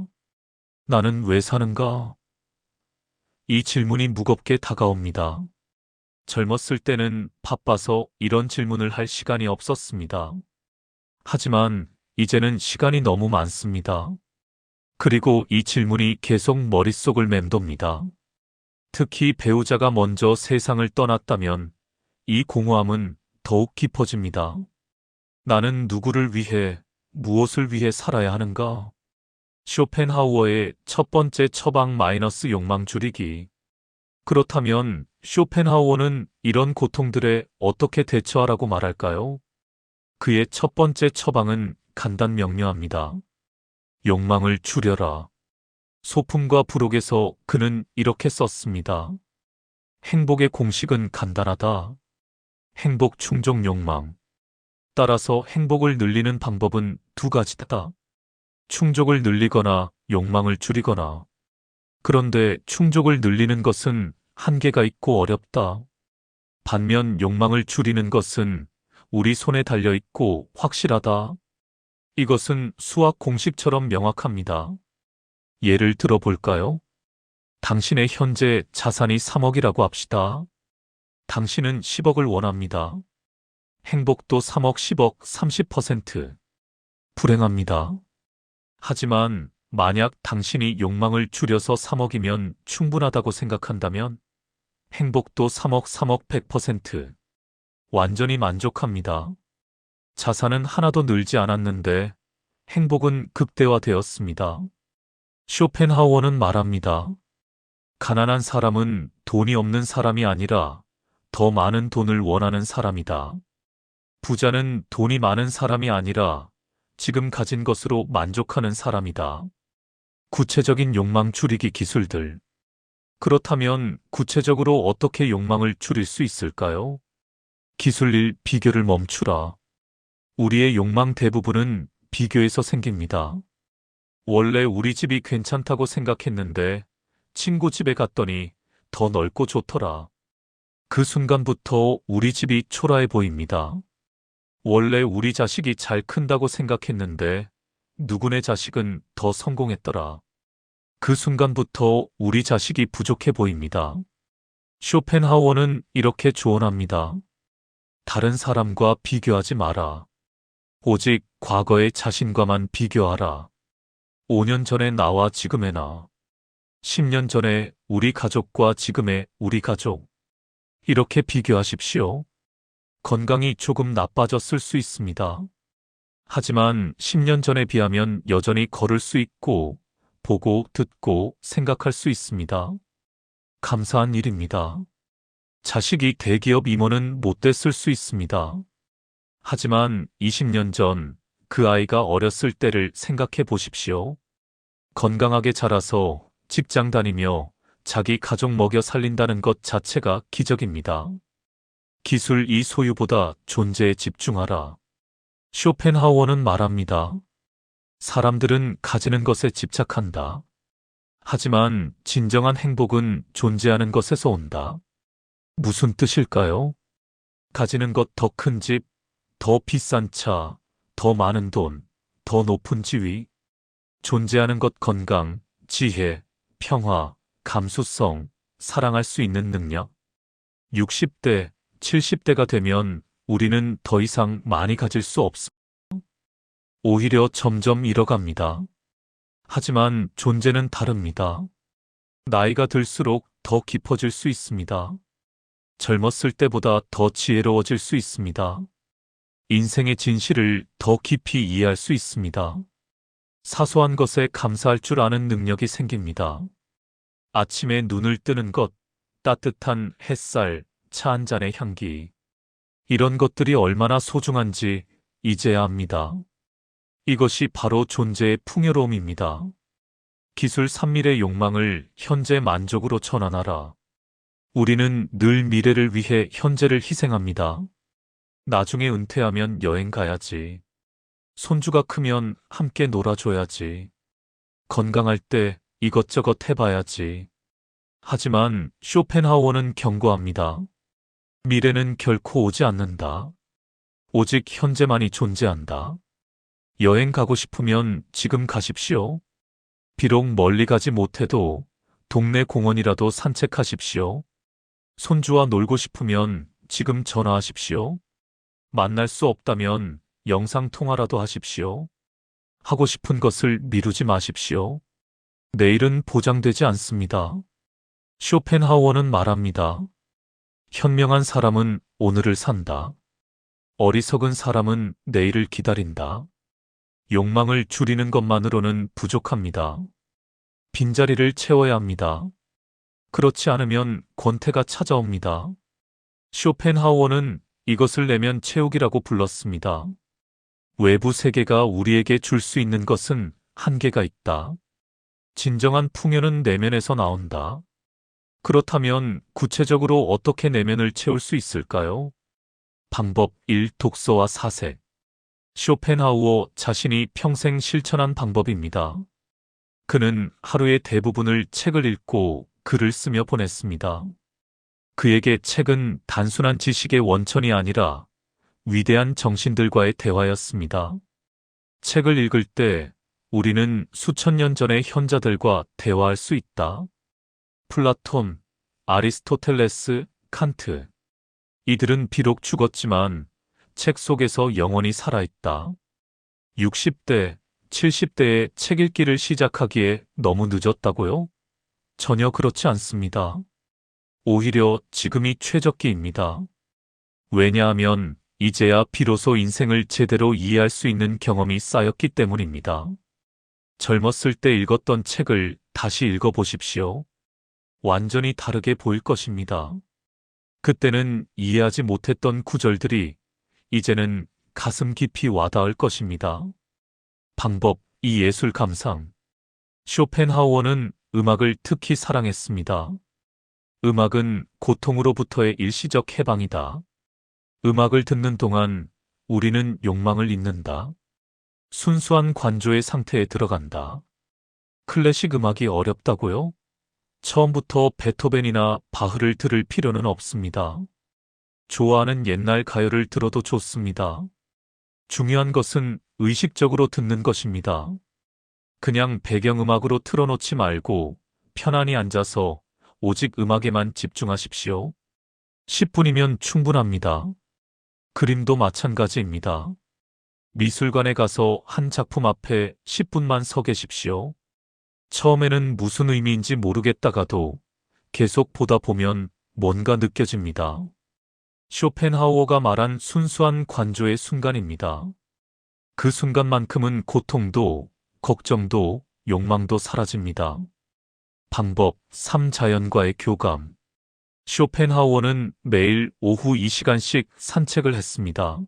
나는 왜 사는가? 이 질문이 무겁게 다가옵니다. 젊었을 때는 바빠서 이런 질문을 할 시간이 없었습니다. 하지만 이제는 시간이 너무 많습니다. 그리고 이 질문이 계속 머릿속을 맴돕니다. 특히 배우자가 먼저 세상을 떠났다면 이 공허함은 더욱 깊어집니다. 나는 누구를 위해, 무엇을 위해 살아야 하는가? 쇼펜하우어의 첫 번째 처방 마이너스 욕망 줄이기. 그렇다면 쇼펜하우어는 이런 고통들에 어떻게 대처하라고 말할까요? 그의 첫 번째 처방은 간단 명료합니다. 욕망을 줄여라. 소품과 부록에서 그는 이렇게 썼습니다. 행복의 공식은 간단하다. 행복 충족 욕망. 따라서 행복을 늘리는 방법은 두 가지다. 충족을 늘리거나 욕망을 줄이거나. 그런데 충족을 늘리는 것은 한계가 있고 어렵다. 반면 욕망을 줄이는 것은 우리 손에 달려 있고 확실하다. 이것은 수학 공식처럼 명확합니다. 예를 들어 볼까요? 당신의 현재 자산이 3억이라고 합시다. 당신은 10억을 원합니다. 행복도 3억, 10억, 30%. 불행합니다. 하지만 만약 당신이 욕망을 줄여서 3억이면 충분하다고 생각한다면 행복도 3억, 3억, 100%. 완전히 만족합니다. 자산은 하나도 늘지 않았는데 행복은 극대화되었습니다. 쇼펜하우어는 말합니다. 가난한 사람은 돈이 없는 사람이 아니라 더 많은 돈을 원하는 사람이다. 부자는 돈이 많은 사람이 아니라 지금 가진 것으로 만족하는 사람이다. 구체적인 욕망 줄이기 기술들. 그렇다면 구체적으로 어떻게 욕망을 줄일 수 있을까요? 기술 1. 비교를 멈추라. 우리의 욕망 대부분은 비교에서 생깁니다. 원래 우리 집이 괜찮다고 생각했는데 친구 집에 갔더니 더 넓고 좋더라. 그 순간부터 우리 집이 초라해 보입니다. 원래 우리 자식이 잘 큰다고 생각했는데 누구네 자식은 더 성공했더라. 그 순간부터 우리 자식이 부족해 보입니다. 쇼펜하우어는 이렇게 조언합니다. 다른 사람과 비교하지 마라. 오직 과거의 자신과만 비교하라. 5년 전의 나와 지금의 나. 10년 전에 우리 가족과 지금의 우리 가족. 이렇게 비교하십시오. 건강이 조금 나빠졌을 수 있습니다. 하지만 10년 전에 비하면 여전히 걸을 수 있고 보고 듣고 생각할 수 있습니다. 감사한 일입니다. 자식이 대기업 임원은 못 됐을 수 있습니다. 하지만 20년 전 그 아이가 어렸을 때를 생각해 보십시오. 건강하게 자라서 직장 다니며 자기 가족 먹여 살린다는 것 자체가 기적입니다. 기술 2. 소유보다 존재에 집중하라. 쇼펜하우어는 말합니다. 사람들은 가지는 것에 집착한다. 하지만 진정한 행복은 존재하는 것에서 온다. 무슨 뜻일까요? 가지는 것 더 큰 집, 더 비싼 차, 더 많은 돈, 더 높은 지위. 존재하는 것 건강, 지혜, 평화, 감수성, 사랑할 수 있는 능력. 60대, 70대가 되면 우리는 더 이상 많이 가질 수 없습니다. 오히려 점점 잃어갑니다. 하지만 존재는 다릅니다. 나이가 들수록 더 깊어질 수 있습니다. 젊었을 때보다 더 지혜로워질 수 있습니다. 인생의 진실을 더 깊이 이해할 수 있습니다. 사소한 것에 감사할 줄 아는 능력이 생깁니다. 아침에 눈을 뜨는 것, 따뜻한 햇살, 차 한 잔의 향기. 이런 것들이 얼마나 소중한지 이제야 압니다. 이것이 바로 존재의 풍요로움입니다. 기술 3밀의 욕망을 현재 만족으로 전환하라. 우리는 늘 미래를 위해 현재를 희생합니다. 나중에 은퇴하면 여행 가야지. 손주가 크면 함께 놀아줘야지. 건강할 때 이것저것 해봐야지. 하지만 쇼펜하우어는 경고합니다. 미래는 결코 오지 않는다. 오직 현재만이 존재한다. 여행 가고 싶으면 지금 가십시오. 비록 멀리 가지 못해도 동네 공원이라도 산책하십시오. 손주와 놀고 싶으면 지금 전화하십시오. 만날 수 없다면 영상통화라도 하십시오. 하고 싶은 것을 미루지 마십시오. 내일은 보장되지 않습니다. 쇼펜하우어는 말합니다. 현명한 사람은 오늘을 산다. 어리석은 사람은 내일을 기다린다. 욕망을 줄이는 것만으로는 부족합니다. 빈자리를 채워야 합니다. 그렇지 않으면 권태가 찾아옵니다. 쇼펜하우어는 이것을 내면 채우기라고 불렀습니다. 외부 세계가 우리에게 줄 수 있는 것은 한계가 있다. 진정한 풍요는 내면에서 나온다. 그렇다면 구체적으로 어떻게 내면을 채울 수 있을까요? 방법 1. 독서와 사색. 쇼펜하우어 자신이 평생 실천한 방법입니다. 그는 하루의 대부분을 책을 읽고 글을 쓰며 보냈습니다. 그에게 책은 단순한 지식의 원천이 아니라 위대한 정신들과의 대화였습니다. 책을 읽을 때 우리는 수천 년 전의 현자들과 대화할 수 있다. 플라톤, 아리스토텔레스, 칸트. 이들은 비록 죽었지만 책 속에서 영원히 살아있다. 60대, 70대에 책 읽기를 시작하기에 너무 늦었다고요? 전혀 그렇지 않습니다. 오히려 지금이 최적기입니다. 왜냐하면 이제야 비로소 인생을 제대로 이해할 수 있는 경험이 쌓였기 때문입니다. 젊었을 때 읽었던 책을 다시 읽어보십시오. 완전히 다르게 보일 것입니다. 그때는 이해하지 못했던 구절들이 이제는 가슴 깊이 와닿을 것입니다. 방법 2. 예술 감상. 쇼펜하우어는 음악을 특히 사랑했습니다. 음악은 고통으로부터의 일시적 해방이다. 음악을 듣는 동안 우리는 욕망을 잊는다. 순수한 관조의 상태에 들어간다. 클래식 음악이 어렵다고요? 처음부터 베토벤이나 바흐를 들을 필요는 없습니다. 좋아하는 옛날 가요를 들어도 좋습니다. 중요한 것은 의식적으로 듣는 것입니다. 그냥 배경음악으로 틀어놓지 말고 편안히 앉아서 오직 음악에만 집중하십시오. 10분이면 충분합니다. 그림도 마찬가지입니다. 미술관에 가서 한 작품 앞에 10분만 서 계십시오. 처음에는 무슨 의미인지 모르겠다가도 계속 보다 보면 뭔가 느껴집니다. 쇼펜하우어가 말한 순수한 관조의 순간입니다. 그 순간만큼은 고통도, 걱정도, 욕망도 사라집니다. 방법 3. 자연과의 교감. 쇼펜하우어는 매일 오후 2시간씩 산책을 했습니다.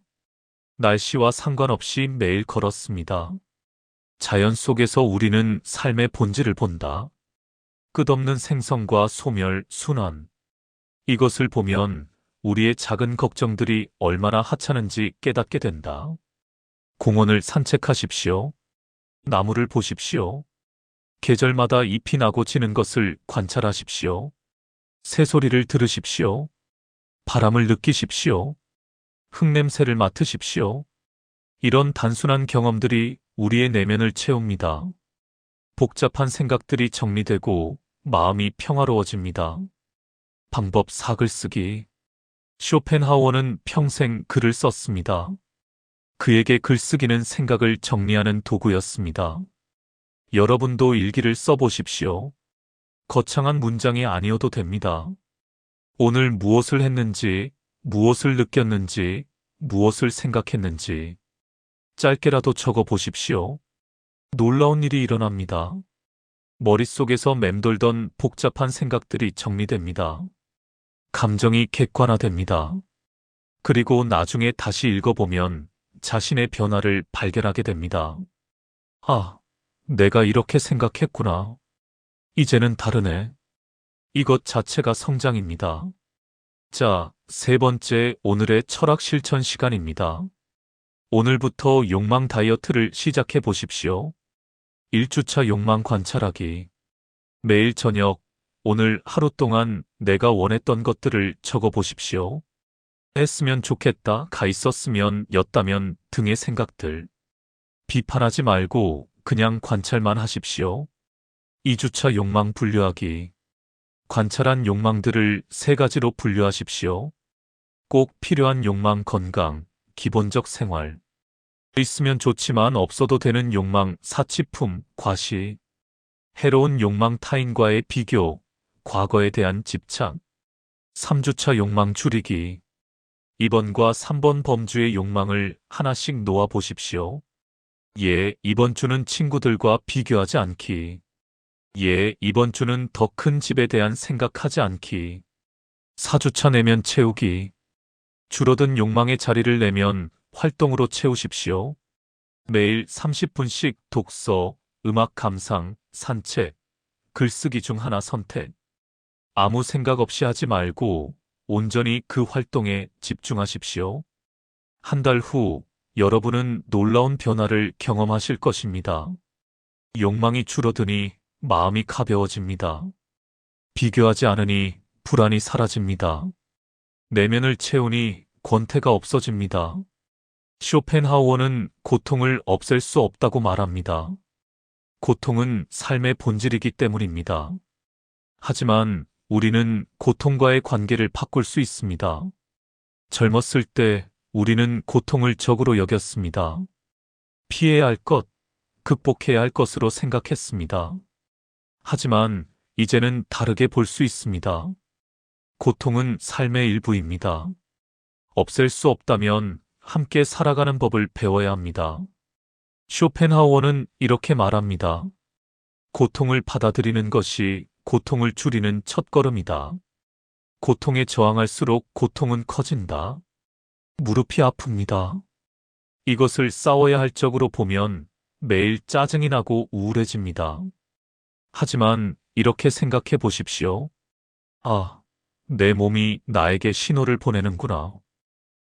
날씨와 상관없이 매일 걸었습니다. 자연 속에서 우리는 삶의 본질을 본다. 끝없는 생성과 소멸, 순환. 이것을 보면 우리의 작은 걱정들이 얼마나 하찮은지 깨닫게 된다. 공원을 산책하십시오. 나무를 보십시오. 계절마다 잎이 나고 지는 것을 관찰하십시오. 새소리를 들으십시오. 바람을 느끼십시오. 흙냄새를 맡으십시오. 이런 단순한 경험들이 우리의 내면을 채웁니다. 복잡한 생각들이 정리되고 마음이 평화로워집니다. 방법 4. 글쓰기. 쇼펜하우어는 평생 글을 썼습니다. 그에게 글쓰기는 생각을 정리하는 도구였습니다. 여러분도 일기를 써보십시오. 거창한 문장이 아니어도 됩니다. 오늘 무엇을 했는지, 무엇을 느꼈는지, 무엇을 생각했는지 짧게라도 적어 보십시오. 놀라운 일이 일어납니다. 머릿속에서 맴돌던 복잡한 생각들이 정리됩니다. 감정이 객관화됩니다. 그리고 나중에 다시 읽어보면 자신의 변화를 발견하게 됩니다. 아, 내가 이렇게 생각했구나. 이제는 다르네. 이것 자체가 성장입니다. 자, 3번째 오늘의 철학 실천 시간입니다. 오늘부터 욕망 다이어트를 시작해 보십시오. 1주차 욕망 관찰하기. 매일 저녁, 오늘 하루 동안 내가 원했던 것들을 적어 보십시오. 했으면 좋겠다, 가 있었으면, 였다면 등의 생각들. 비판하지 말고 그냥 관찰만 하십시오. 2주차 욕망 분류하기. 관찰한 욕망들을 3가지로 분류하십시오. 꼭 필요한 욕망, 건강, 기본적 생활. 있으면 좋지만 없어도 되는 욕망, 사치품, 과시. 해로운 욕망, 타인과의 비교, 과거에 대한 집착. 3주차 욕망 줄이기. 2번과 3번 범주의 욕망을 하나씩 놓아 보십시오. 예, 이번 주는 친구들과 비교하지 않기. 예, 이번 주는 더 큰 집에 대한 생각하지 않기. 4주차 내면 채우기. 줄어든 욕망의 자리를 내면 활동으로 채우십시오. 매일 30분씩 독서, 음악 감상, 산책, 글쓰기 중 하나 선택. 아무 생각 없이 하지 말고 온전히 그 활동에 집중하십시오. 한 달 후 여러분은 놀라운 변화를 경험하실 것입니다. 욕망이 줄어드니 마음이 가벼워집니다. 비교하지 않으니 불안이 사라집니다. 내면을 채우니 권태가 없어집니다. 쇼펜하우어는 고통을 없앨 수 없다고 말합니다. 고통은 삶의 본질이기 때문입니다. 하지만 우리는 고통과의 관계를 바꿀 수 있습니다. 젊었을 때 우리는 고통을 적으로 여겼습니다. 피해야 할 것, 극복해야 할 것으로 생각했습니다. 하지만 이제는 다르게 볼 수 있습니다. 고통은 삶의 일부입니다. 없앨 수 없다면 함께 살아가는 법을 배워야 합니다. 쇼펜하우어는 이렇게 말합니다. 고통을 받아들이는 것이 고통을 줄이는 첫걸음이다. 고통에 저항할수록 고통은 커진다. 무릎이 아픕니다. 이것을 싸워야 할 적으로 보면 매일 짜증이 나고 우울해집니다. 하지만 이렇게 생각해 보십시오. 아, 내 몸이 나에게 신호를 보내는구나.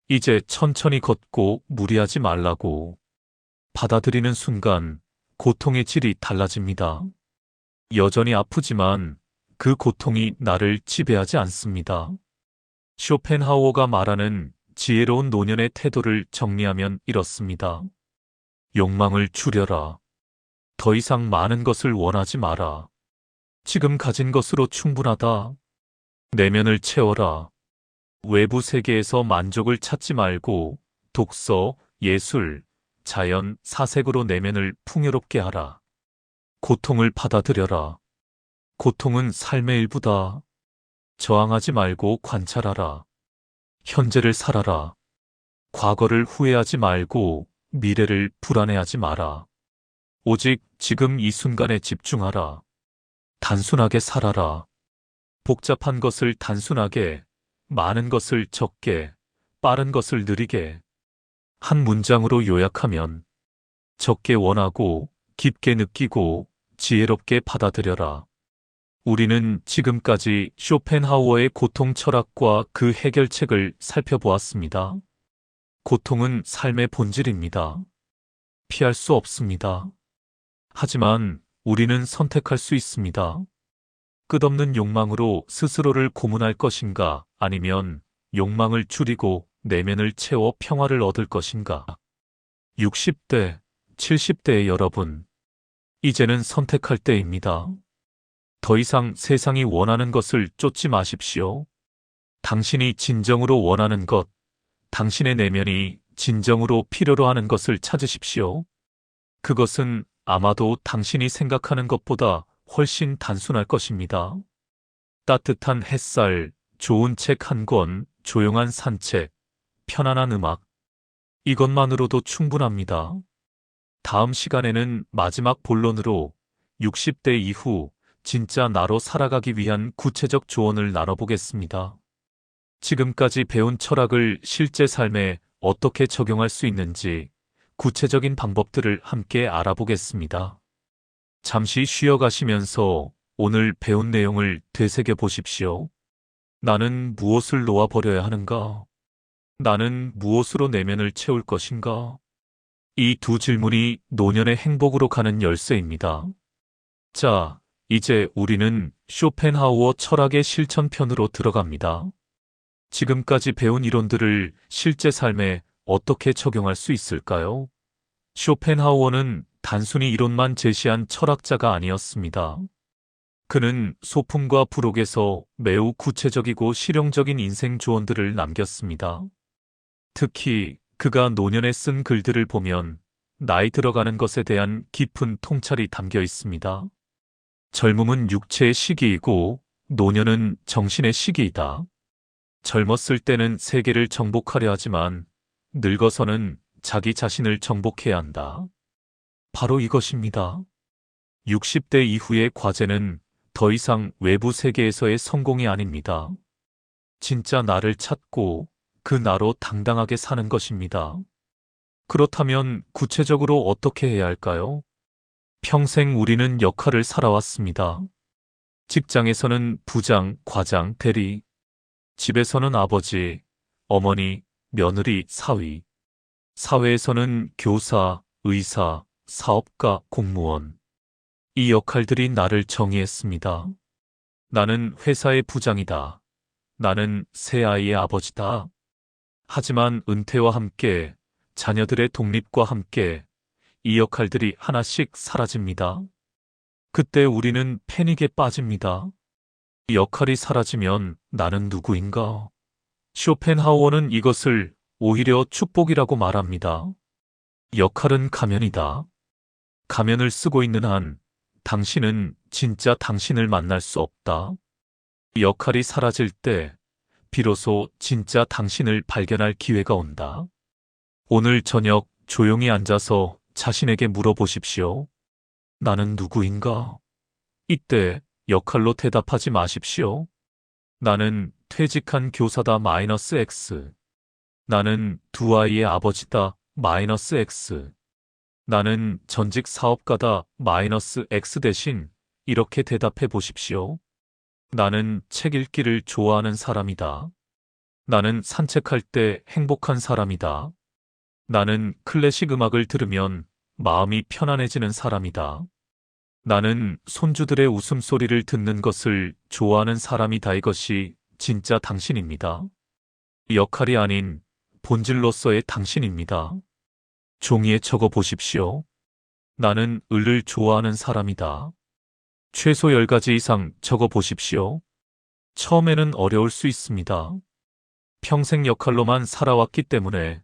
이제 천천히 걷고 무리하지 말라고. 받아들이는 순간 고통의 질이 달라집니다. 여전히 아프지만 그 고통이 나를 지배하지 않습니다. 쇼펜하우어가 말하는 지혜로운 노년의 태도를 정리하면 이렇습니다. 욕망을 줄여라. 더 이상 많은 것을 원하지 마라. 지금 가진 것으로 충분하다. 내면을 채워라. 외부 세계에서 만족을 찾지 말고 독서, 예술, 자연, 사색으로 내면을 풍요롭게 하라. 고통을 받아들여라. 고통은 삶의 일부다. 저항하지 말고 관찰하라. 현재를 살아라. 과거를 후회하지 말고 미래를 불안해하지 마라. 오직 지금 이 순간에 집중하라. 단순하게 살아라. 복잡한 것을 단순하게, 많은 것을 적게, 빠른 것을 느리게. 한 문장으로 요약하면 적게 원하고 깊게 느끼고 지혜롭게 받아들여라. 우리는 지금까지 쇼펜하우어의 고통 철학과 그 해결책을 살펴보았습니다. 고통은 삶의 본질입니다. 피할 수 없습니다. 하지만 우리는 선택할 수 있습니다. 끝없는 욕망으로 스스로를 고문할 것인가, 아니면 욕망을 줄이고 내면을 채워 평화를 얻을 것인가. 60대, 70대의 여러분, 이제는 선택할 때입니다. 더 이상 세상이 원하는 것을 쫓지 마십시오. 당신이 진정으로 원하는 것, 당신의 내면이 진정으로 필요로 하는 것을 찾으십시오. 그것은 아마도 당신이 생각하는 것보다 훨씬 단순할 것입니다. 따뜻한 햇살, 좋은 책 한 권, 조용한 산책, 편안한 음악. 이것만으로도 충분합니다. 다음 시간에는 마지막 본론으로 60대 이후 진짜 나로 살아가기 위한 구체적 조언을 나눠보겠습니다. 지금까지 배운 철학을 실제 삶에 어떻게 적용할 수 있는지 구체적인 방법들을 함께 알아보겠습니다. 잠시 쉬어가시면서 오늘 배운 내용을 되새겨 보십시오. 나는 무엇을 놓아버려야 하는가? 나는 무엇으로 내면을 채울 것인가? 이 두 질문이 노년의 행복으로 가는 열쇠입니다. 자, 이제 우리는 쇼펜하우어 철학의 실천편으로 들어갑니다. 지금까지 배운 이론들을 실제 삶에 어떻게 적용할 수 있을까요? 쇼펜하우어는 단순히 이론만 제시한 철학자가 아니었습니다. 그는 소품과 부록에서 매우 구체적이고 실용적인 인생 조언들을 남겼습니다. 특히 그가 노년에 쓴 글들을 보면 나이 들어가는 것에 대한 깊은 통찰이 담겨 있습니다. 젊음은 육체의 시기이고 노년은 정신의 시기이다. 젊었을 때는 세계를 정복하려 하지만 늙어서는 자기 자신을 정복해야 한다. 바로 이것입니다. 60대 이후의 과제는 더 이상 외부 세계에서의 성공이 아닙니다. 진짜 나를 찾고 그 나로 당당하게 사는 것입니다. 그렇다면 구체적으로 어떻게 해야 할까요? 평생 우리는 역할을 살아왔습니다. 직장에서는 부장, 과장, 대리, 집에서는 아버지, 어머니, 며느리, 사위. 사회에서는 교사, 의사, 사업가, 공무원. 이 역할들이 나를 정의했습니다. 나는 회사의 부장이다. 나는 새 아이의 아버지다. 하지만 은퇴와 함께, 자녀들의 독립과 함께 이 역할들이 하나씩 사라집니다. 그때 우리는 패닉에 빠집니다. 이 역할이 사라지면 나는 누구인가? 쇼펜하우어는 이것을 오히려 축복이라고 말합니다. 역할은 가면이다. 가면을 쓰고 있는 한 당신은 진짜 당신을 만날 수 없다. 역할이 사라질 때 비로소 진짜 당신을 발견할 기회가 온다. 오늘 저녁 조용히 앉아서 자신에게 물어보십시오. 나는 누구인가? 이때 역할로 대답하지 마십시오. 나는 퇴직한 교사다 마이너스 X. 나는 두 아이의 아버지다 마이너스 X. 나는 전직 사업가다 마이너스 X 대신 이렇게 대답해 보십시오. 나는 책 읽기를 좋아하는 사람이다. 나는 산책할 때 행복한 사람이다. 나는 클래식 음악을 들으면 마음이 편안해지는 사람이다. 나는 손주들의 웃음소리를 듣는 것을 좋아하는 사람이다. 이것이 진짜 당신입니다. 역할이 아닌 본질로서의 당신입니다. 종이에 적어 보십시오. 나는 을을 좋아하는 사람이다. 최소 10가지 이상 적어 보십시오. 처음에는 어려울 수 있습니다. 평생 역할로만 살아왔기 때문에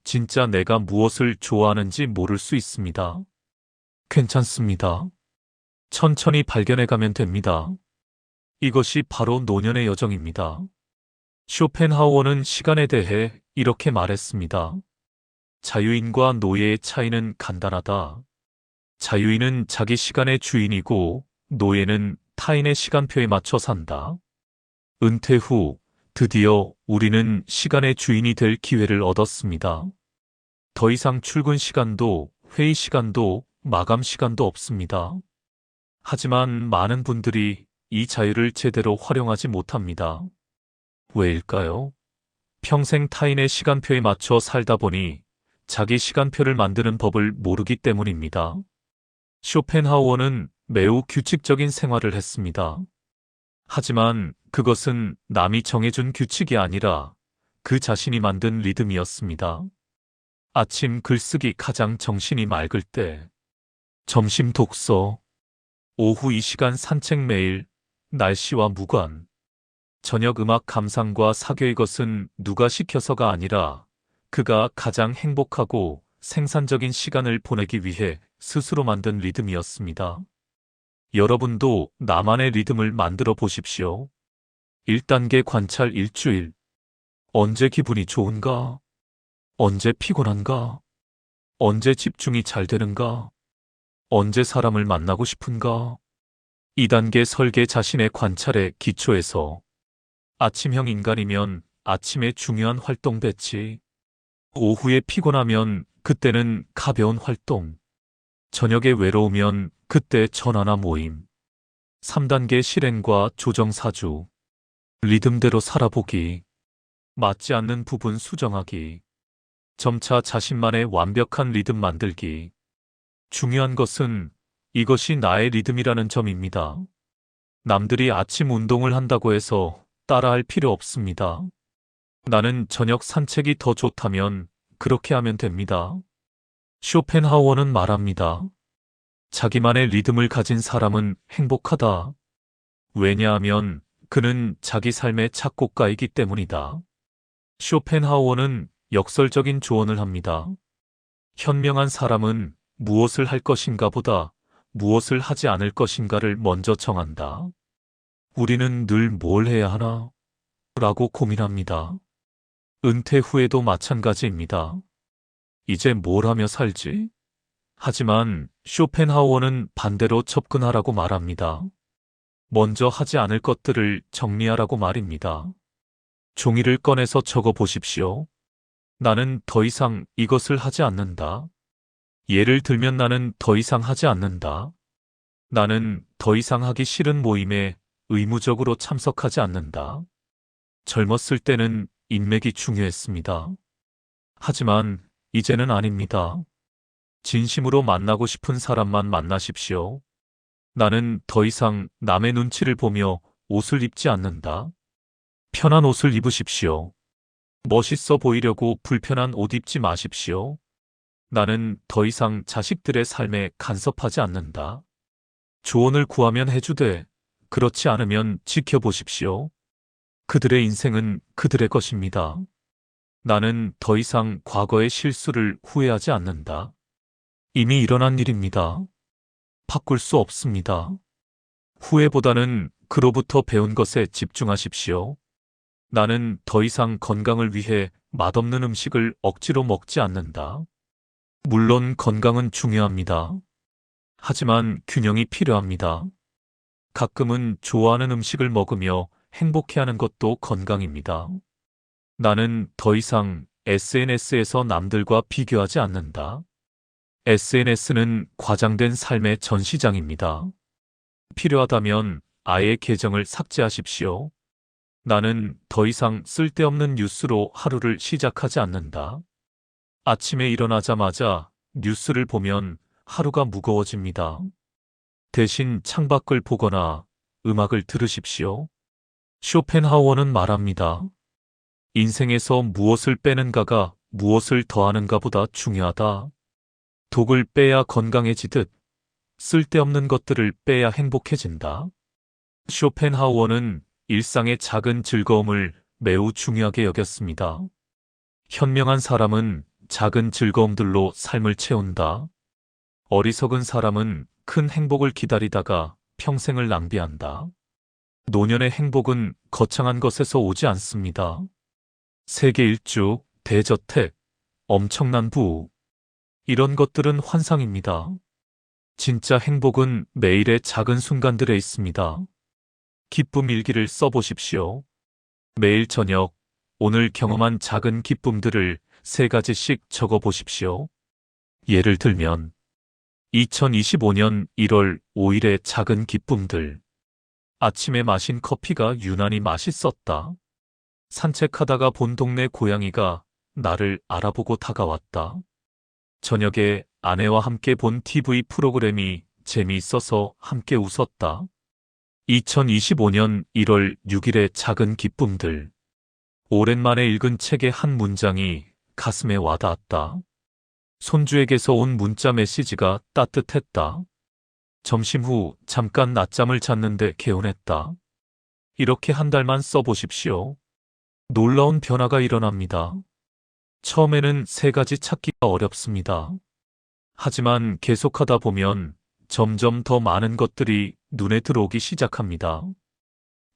진짜 내가 무엇을 좋아하는지 모를 수 있습니다. 괜찮습니다. 천천히 발견해가면 됩니다. 이것이 바로 노년의 여정입니다. 쇼펜하우어는 시간에 대해 이렇게 말했습니다. 자유인과 노예의 차이는 간단하다. 자유인은 자기 시간의 주인이고 노예는 타인의 시간표에 맞춰 산다. 은퇴 후 드디어 우리는 시간의 주인이 될 기회를 얻었습니다. 더 이상 출근 시간도 회의 시간도 마감 시간도 없습니다. 하지만 많은 분들이 이 자유를 제대로 활용하지 못합니다. 왜일까요? 평생 타인의 시간표에 맞춰 살다 보니 자기 시간표를 만드는 법을 모르기 때문입니다. 쇼펜하우어는 매우 규칙적인 생활을 했습니다. 하지만 그것은 남이 정해준 규칙이 아니라 그 자신이 만든 리듬이었습니다. 아침 글쓰기 가장 정신이 맑을 때, 점심 독서, 오후 이 시간 산책 매일, 날씨와 무관, 저녁 음악 감상과 사교. 이것은 누가 시켜서가 아니라 그가 가장 행복하고 생산적인 시간을 보내기 위해 스스로 만든 리듬이었습니다. 여러분도 나만의 리듬을 만들어 보십시오. 1단계 관찰 일주일. 언제 기분이 좋은가? 언제 피곤한가? 언제 집중이 잘 되는가? 언제 사람을 만나고 싶은가? 2단계 설계 자신의 관찰에 기초해서 아침형 인간이면 아침에 중요한 활동 배치, 오후에 피곤하면 그때는 가벼운 활동, 저녁에 외로우면 그때 전화나 모임. 3단계 실행과 조정 사주. 리듬대로 살아보기. 맞지 않는 부분 수정하기. 점차 자신만의 완벽한 리듬 만들기. 중요한 것은 이것이 나의 리듬이라는 점입니다. 남들이 아침 운동을 한다고 해서 따라할 필요 없습니다. 나는 저녁 산책이 더 좋다면 그렇게 하면 됩니다. 쇼펜하우어는 말합니다. 자기만의 리듬을 가진 사람은 행복하다. 왜냐하면 그는 자기 삶의 작곡가이기 때문이다. 쇼펜하우어는 역설적인 조언을 합니다. 현명한 사람은 무엇을 할 것인가 보다 무엇을 하지 않을 것인가를 먼저 정한다. 우리는 늘 뭘 해야 하나? 라고 고민합니다. 은퇴 후에도 마찬가지입니다. 이제 뭘 하며 살지? 하지만 쇼펜하우어는 반대로 접근하라고 말합니다. 먼저 하지 않을 것들을 정리하라고 말입니다. 종이를 꺼내서 적어 보십시오. 나는 더 이상 이것을 하지 않는다. 예를 들면 나는 더 이상 하지 않는다. 나는 더 이상 하기 싫은 모임에 의무적으로 참석하지 않는다. 젊었을 때는 인맥이 중요했습니다. 하지만 이제는 아닙니다. 진심으로 만나고 싶은 사람만 만나십시오. 나는 더 이상 남의 눈치를 보며 옷을 입지 않는다. 편한 옷을 입으십시오. 멋있어 보이려고 불편한 옷 입지 마십시오. 나는 더 이상 자식들의 삶에 간섭하지 않는다. 조언을 구하면 해주되, 그렇지 않으면 지켜보십시오. 그들의 인생은 그들의 것입니다. 나는 더 이상 과거의 실수를 후회하지 않는다. 이미 일어난 일입니다. 바꿀 수 없습니다. 후회보다는 그로부터 배운 것에 집중하십시오. 나는 더 이상 건강을 위해 맛없는 음식을 억지로 먹지 않는다. 물론 건강은 중요합니다. 하지만 균형이 필요합니다. 가끔은 좋아하는 음식을 먹으며 행복해하는 것도 건강입니다. 나는 더 이상 SNS에서 남들과 비교하지 않는다. SNS는 과장된 삶의 전시장입니다. 필요하다면 아예 계정을 삭제하십시오. 나는 더 이상 쓸데없는 뉴스로 하루를 시작하지 않는다. 아침에 일어나자마자 뉴스를 보면 하루가 무거워집니다. 대신 창밖을 보거나 음악을 들으십시오. 쇼펜하우어는 말합니다. 인생에서 무엇을 빼는가가 무엇을 더하는가보다 중요하다. 독을 빼야 건강해지듯 쓸데없는 것들을 빼야 행복해진다. 쇼펜하우어는 일상의 작은 즐거움을 매우 중요하게 여겼습니다. 현명한 사람은 작은 즐거움들로 삶을 채운다. 어리석은 사람은 큰 행복을 기다리다가 평생을 낭비한다. 노년의 행복은 거창한 것에서 오지 않습니다. 세계 일주, 대저택, 엄청난 부우. 이런 것들은 환상입니다. 진짜 행복은 매일의 작은 순간들에 있습니다. 기쁨 일기를 써보십시오. 매일 저녁, 오늘 경험한 작은 기쁨들을 3가지씩 적어보십시오. 예를 들면 2025년 1월 5일의 작은 기쁨들. 아침에 마신 커피가 유난히 맛있었다. 산책하다가 본 동네 고양이가 나를 알아보고 다가왔다. 저녁에 아내와 함께 본 TV 프로그램이 재미있어서 함께 웃었다. 2025년 1월 6일의 작은 기쁨들. 오랜만에 읽은 책의 한 문장이 가슴에 와닿았다. 손주에게서 온 문자 메시지가 따뜻했다. 점심 후 잠깐 낮잠을 잤는데 개운했다. 이렇게 한 달만 써보십시오. 놀라운 변화가 일어납니다. 처음에는 3가지 찾기가 어렵습니다. 하지만 계속하다 보면 점점 더 많은 것들이 눈에 들어오기 시작합니다.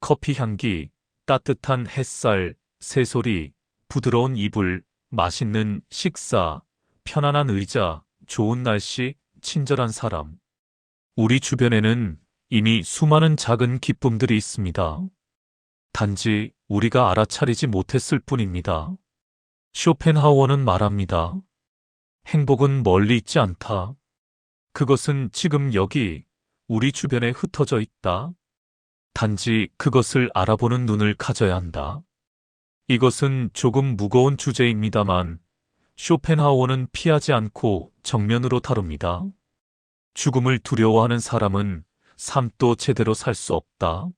커피 향기, 따뜻한 햇살, 새소리, 부드러운 이불, 맛있는 식사, 편안한 의자, 좋은 날씨, 친절한 사람. 우리 주변에는 이미 수많은 작은 기쁨들이 있습니다. 단지 우리가 알아차리지 못했을 뿐입니다. 쇼펜하우어는 말합니다. 행복은 멀리 있지 않다. 그것은 지금 여기 우리 주변에 흩어져 있다. 단지 그것을 알아보는 눈을 가져야 한다. 이것은 조금 무거운 주제입니다만 쇼펜하우어는 피하지 않고 정면으로 다룹니다. 죽음을 두려워하는 사람은 삶도 제대로 살 수 없다.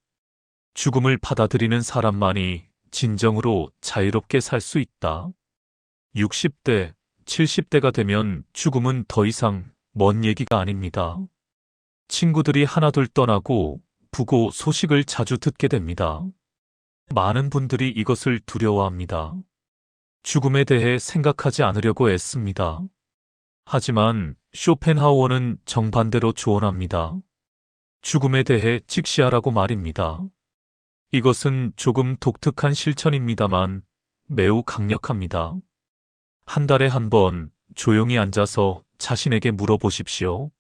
죽음을 받아들이는 사람만이 진정으로 자유롭게 살 수 있다. 60대, 70대가 되면 죽음은 더 이상 먼 얘기가 아닙니다. 친구들이 하나둘 떠나고 부고 소식을 자주 듣게 됩니다. 많은 분들이 이것을 두려워합니다. 죽음에 대해 생각하지 않으려고 애씁니다. 하지만 쇼펜하우어는 정반대로 조언합니다. 죽음에 대해 직시하라고 말입니다. 이것은 조금 독특한 실천입니다만 매우 강력합니다. 한 달에 한 번 조용히 앉아서 자신에게 물어보십시오.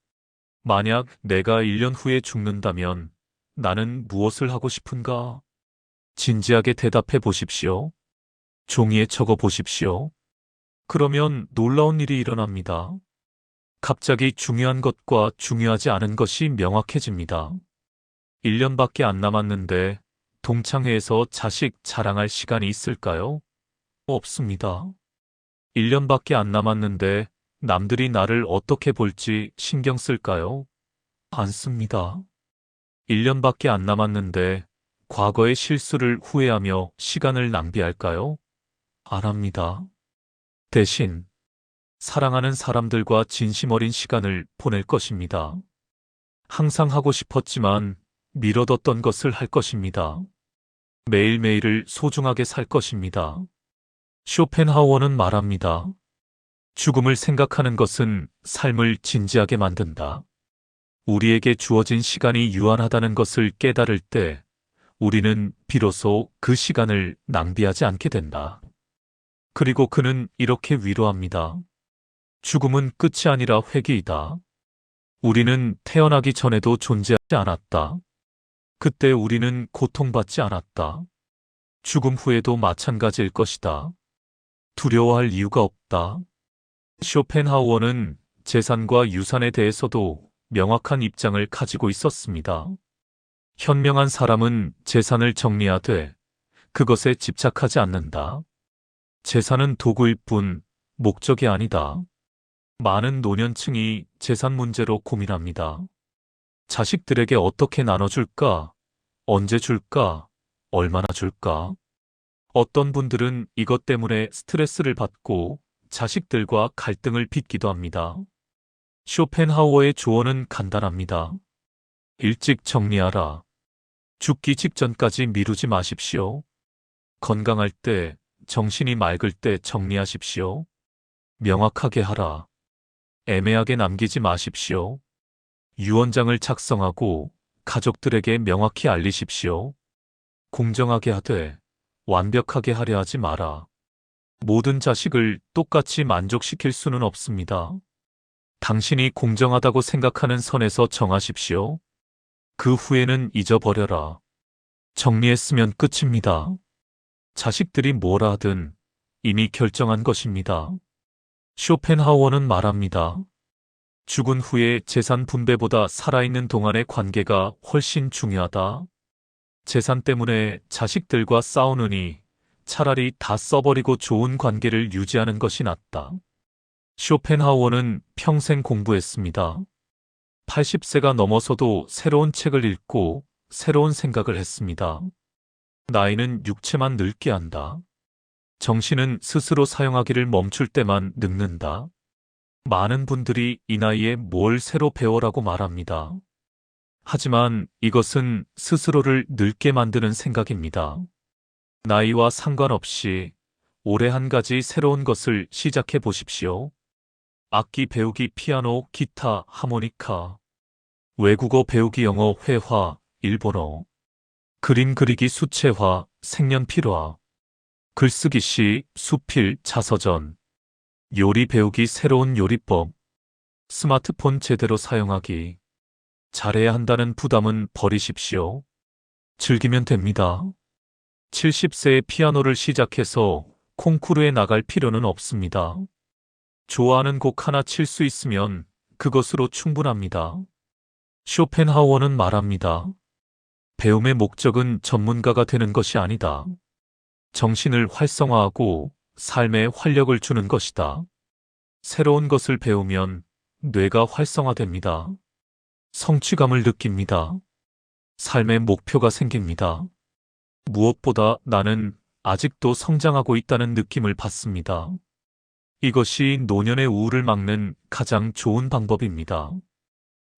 만약 내가 1년 후에 죽는다면 나는 무엇을 하고 싶은가? 진지하게 대답해 보십시오. 종이에 적어 보십시오. 그러면 놀라운 일이 일어납니다. 갑자기 중요한 것과 중요하지 않은 것이 명확해집니다. 1년밖에 안 남았는데 동창회에서 자식 자랑할 시간이 있을까요? 없습니다. 1년밖에 안 남았는데 남들이 나를 어떻게 볼지 신경 쓸까요? 안 씁니다. 1년밖에 안 남았는데 과거의 실수를 후회하며 시간을 낭비할까요? 안 합니다. 대신 사랑하는 사람들과 진심 어린 시간을 보낼 것입니다. 항상 하고 싶었지만 미뤄뒀던 것을 할 것입니다. 매일매일을 소중하게 살 것입니다. 쇼펜하우어는 말합니다. 죽음을 생각하는 것은 삶을 진지하게 만든다. 우리에게 주어진 시간이 유한하다는 것을 깨달을 때 우리는 비로소 그 시간을 낭비하지 않게 된다. 그리고 그는 이렇게 위로합니다. 죽음은 끝이 아니라 회귀이다. 우리는 태어나기 전에도 존재하지 않았다. 그때 우리는 고통받지 않았다. 죽음 후에도 마찬가지일 것이다. 두려워할 이유가 없다. 쇼펜하우어는 재산과 유산에 대해서도 명확한 입장을 가지고 있었습니다. 현명한 사람은 재산을 정리하되 그것에 집착하지 않는다. 재산은 도구일 뿐 목적이 아니다. 많은 노년층이 재산 문제로 고민합니다. 자식들에게 어떻게 나눠줄까? 언제 줄까? 얼마나 줄까? 어떤 분들은 이것 때문에 스트레스를 받고 자식들과 갈등을 빚기도 합니다. 쇼펜하우어의 조언은 간단합니다. 일찍 정리하라. 죽기 직전까지 미루지 마십시오. 건강할 때, 정신이 맑을 때 정리하십시오. 명확하게 하라. 애매하게 남기지 마십시오. 유언장을 작성하고 가족들에게 명확히 알리십시오. 공정하게 하되 완벽하게 하려 하지 마라. 모든 자식을 똑같이 만족시킬 수는 없습니다. 당신이 공정하다고 생각하는 선에서 정하십시오. 그 후에는 잊어버려라. 정리했으면 끝입니다. 자식들이 뭐라 하든 이미 결정한 것입니다. 쇼펜하우어는 말합니다. 죽은 후에 재산 분배보다 살아있는 동안의 관계가 훨씬 중요하다. 재산 때문에 자식들과 싸우느니 차라리 다 써버리고 좋은 관계를 유지하는 것이 낫다. 쇼펜하우어는 평생 공부했습니다. 80세가 넘어서도 새로운 책을 읽고 새로운 생각을 했습니다. 나이는 육체만 늙게 한다. 정신은 스스로 사용하기를 멈출 때만 늙는다. 많은 분들이 이 나이에 뭘 새로 배워라고 말합니다. 하지만 이것은 스스로를 늙게 만드는 생각입니다. 나이와 상관없이 올해 한 가지 새로운 것을 시작해 보십시오. 악기 배우기 피아노, 기타, 하모니카, 외국어 배우기 영어, 회화, 일본어, 그림 그리기 수채화, 색연필화, 글쓰기 시, 수필, 자서전, 요리 배우기 새로운 요리법, 스마트폰 제대로 사용하기. 잘해야 한다는 부담은 버리십시오. 즐기면 됩니다. 70세에 피아노를 시작해서 콩쿠르에 나갈 필요는 없습니다. 좋아하는 곡 하나 칠 수 있으면 그것으로 충분합니다. 쇼펜하우어는 말합니다. 배움의 목적은 전문가가 되는 것이 아니다. 정신을 활성화하고 삶에 활력을 주는 것이다. 새로운 것을 배우면 뇌가 활성화됩니다. 성취감을 느낍니다. 삶의 목표가 생깁니다. 무엇보다 나는 아직도 성장하고 있다는 느낌을 받습니다. 이것이 노년의 우울을 막는 가장 좋은 방법입니다.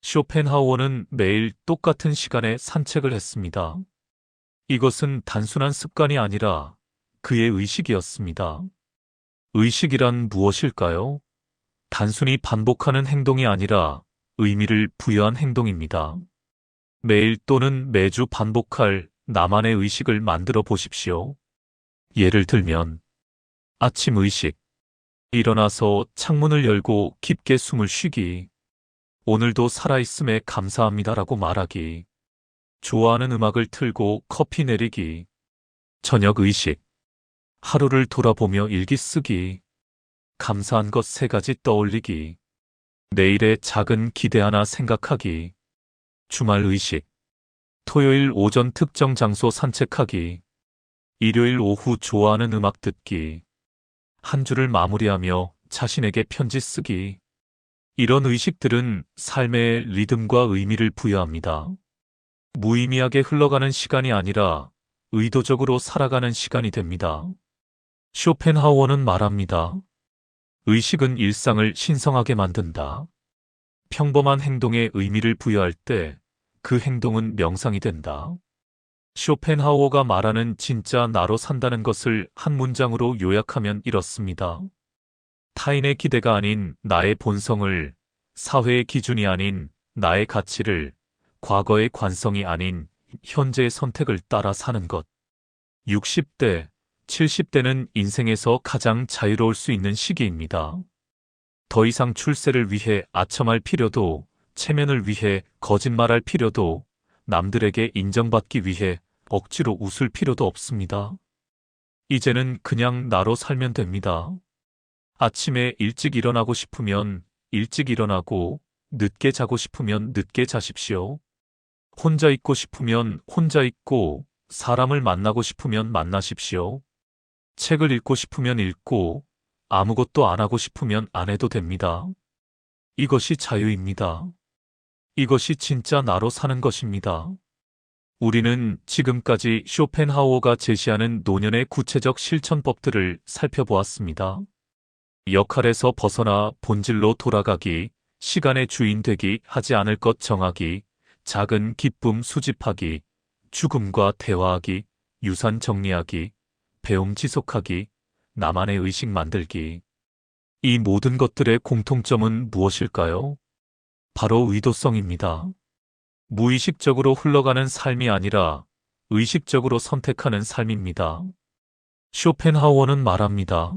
쇼펜하우어는 매일 똑같은 시간에 산책을 했습니다. 이것은 단순한 습관이 아니라 그의 의식이었습니다. 의식이란 무엇일까요? 단순히 반복하는 행동이 아니라 의미를 부여한 행동입니다. 매일 또는 매주 반복할 나만의 의식을 만들어 보십시오. 예를 들면 아침 의식, 일어나서 창문을 열고 깊게 숨을 쉬기, 오늘도 살아있음에 감사합니다라고 말하기, 좋아하는 음악을 틀고 커피 내리기, 저녁 의식, 하루를 돌아보며 일기 쓰기, 감사한 것 3가지 떠올리기, 내일의 작은 기대 하나 생각하기, 주말 의식, 토요일 오전 특정 장소 산책하기, 일요일 오후 좋아하는 음악 듣기, 한 줄을 마무리하며 자신에게 편지 쓰기. 이런 의식들은 삶의 리듬과 의미를 부여합니다. 무의미하게 흘러가는 시간이 아니라 의도적으로 살아가는 시간이 됩니다. 쇼펜하우어는 말합니다. 의식은 일상을 신성하게 만든다. 평범한 행동에 의미를 부여할 때 그 행동은 명상이 된다. 쇼펜하우어가 말하는 진짜 나로 산다는 것을 한 문장으로 요약하면 이렇습니다. 타인의 기대가 아닌 나의 본성을, 사회의 기준이 아닌 나의 가치를, 과거의 관성이 아닌 현재의 선택을 따라 사는 것. 60대, 70대는 인생에서 가장 자유로울 수 있는 시기입니다. 더 이상 출세를 위해 아첨할 필요도, 체면을 위해 거짓말할 필요도, 남들에게 인정받기 위해 억지로 웃을 필요도 없습니다. 이제는 그냥 나로 살면 됩니다. 아침에 일찍 일어나고 싶으면 일찍 일어나고, 늦게 자고 싶으면 늦게 자십시오. 혼자 있고 싶으면 혼자 있고, 사람을 만나고 싶으면 만나십시오. 책을 읽고 싶으면 읽고, 아무것도 안 하고 싶으면 안 해도 됩니다. 이것이 자유입니다. 이것이 진짜 나로 사는 것입니다. 우리는 지금까지 쇼펜하우어가 제시하는 노년의 구체적 실천법들을 살펴보았습니다. 역할에서 벗어나 본질로 돌아가기, 시간의 주인 되기, 하지 않을 것 정하기, 작은 기쁨 수집하기, 죽음과 대화하기, 유산 정리하기, 배움 지속하기, 나만의 의식 만들기. 이 모든 것들의 공통점은 무엇일까요? 바로 의도성입니다. 무의식적으로 흘러가는 삶이 아니라 의식적으로 선택하는 삶입니다. 쇼펜하우어는 말합니다.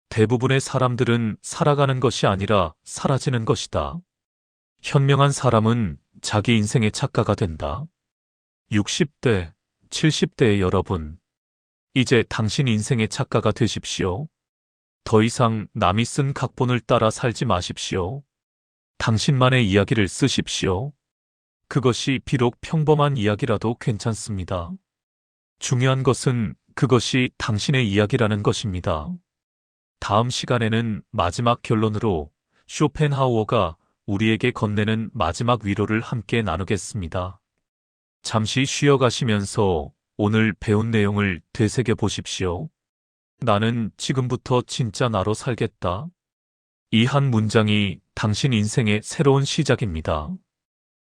대부분의 사람들은 살아가는 것이 아니라 사라지는 것이다. 현명한 사람은 자기 인생의 작가가 된다. 60대, 70대의 여러분, 이제 당신 인생의 작가가 되십시오. 더 이상 남이 쓴 각본을 따라 살지 마십시오. 당신만의 이야기를 쓰십시오. 그것이 비록 평범한 이야기라도 괜찮습니다. 중요한 것은 그것이 당신의 이야기라는 것입니다. 다음 시간에는 마지막 결론으로 쇼펜하우어가 우리에게 건네는 마지막 위로를 함께 나누겠습니다. 잠시 쉬어가시면서 오늘 배운 내용을 되새겨 보십시오. 나는 지금부터 진짜 나로 살겠다. 이 한 문장이 당신 인생의 새로운 시작입니다.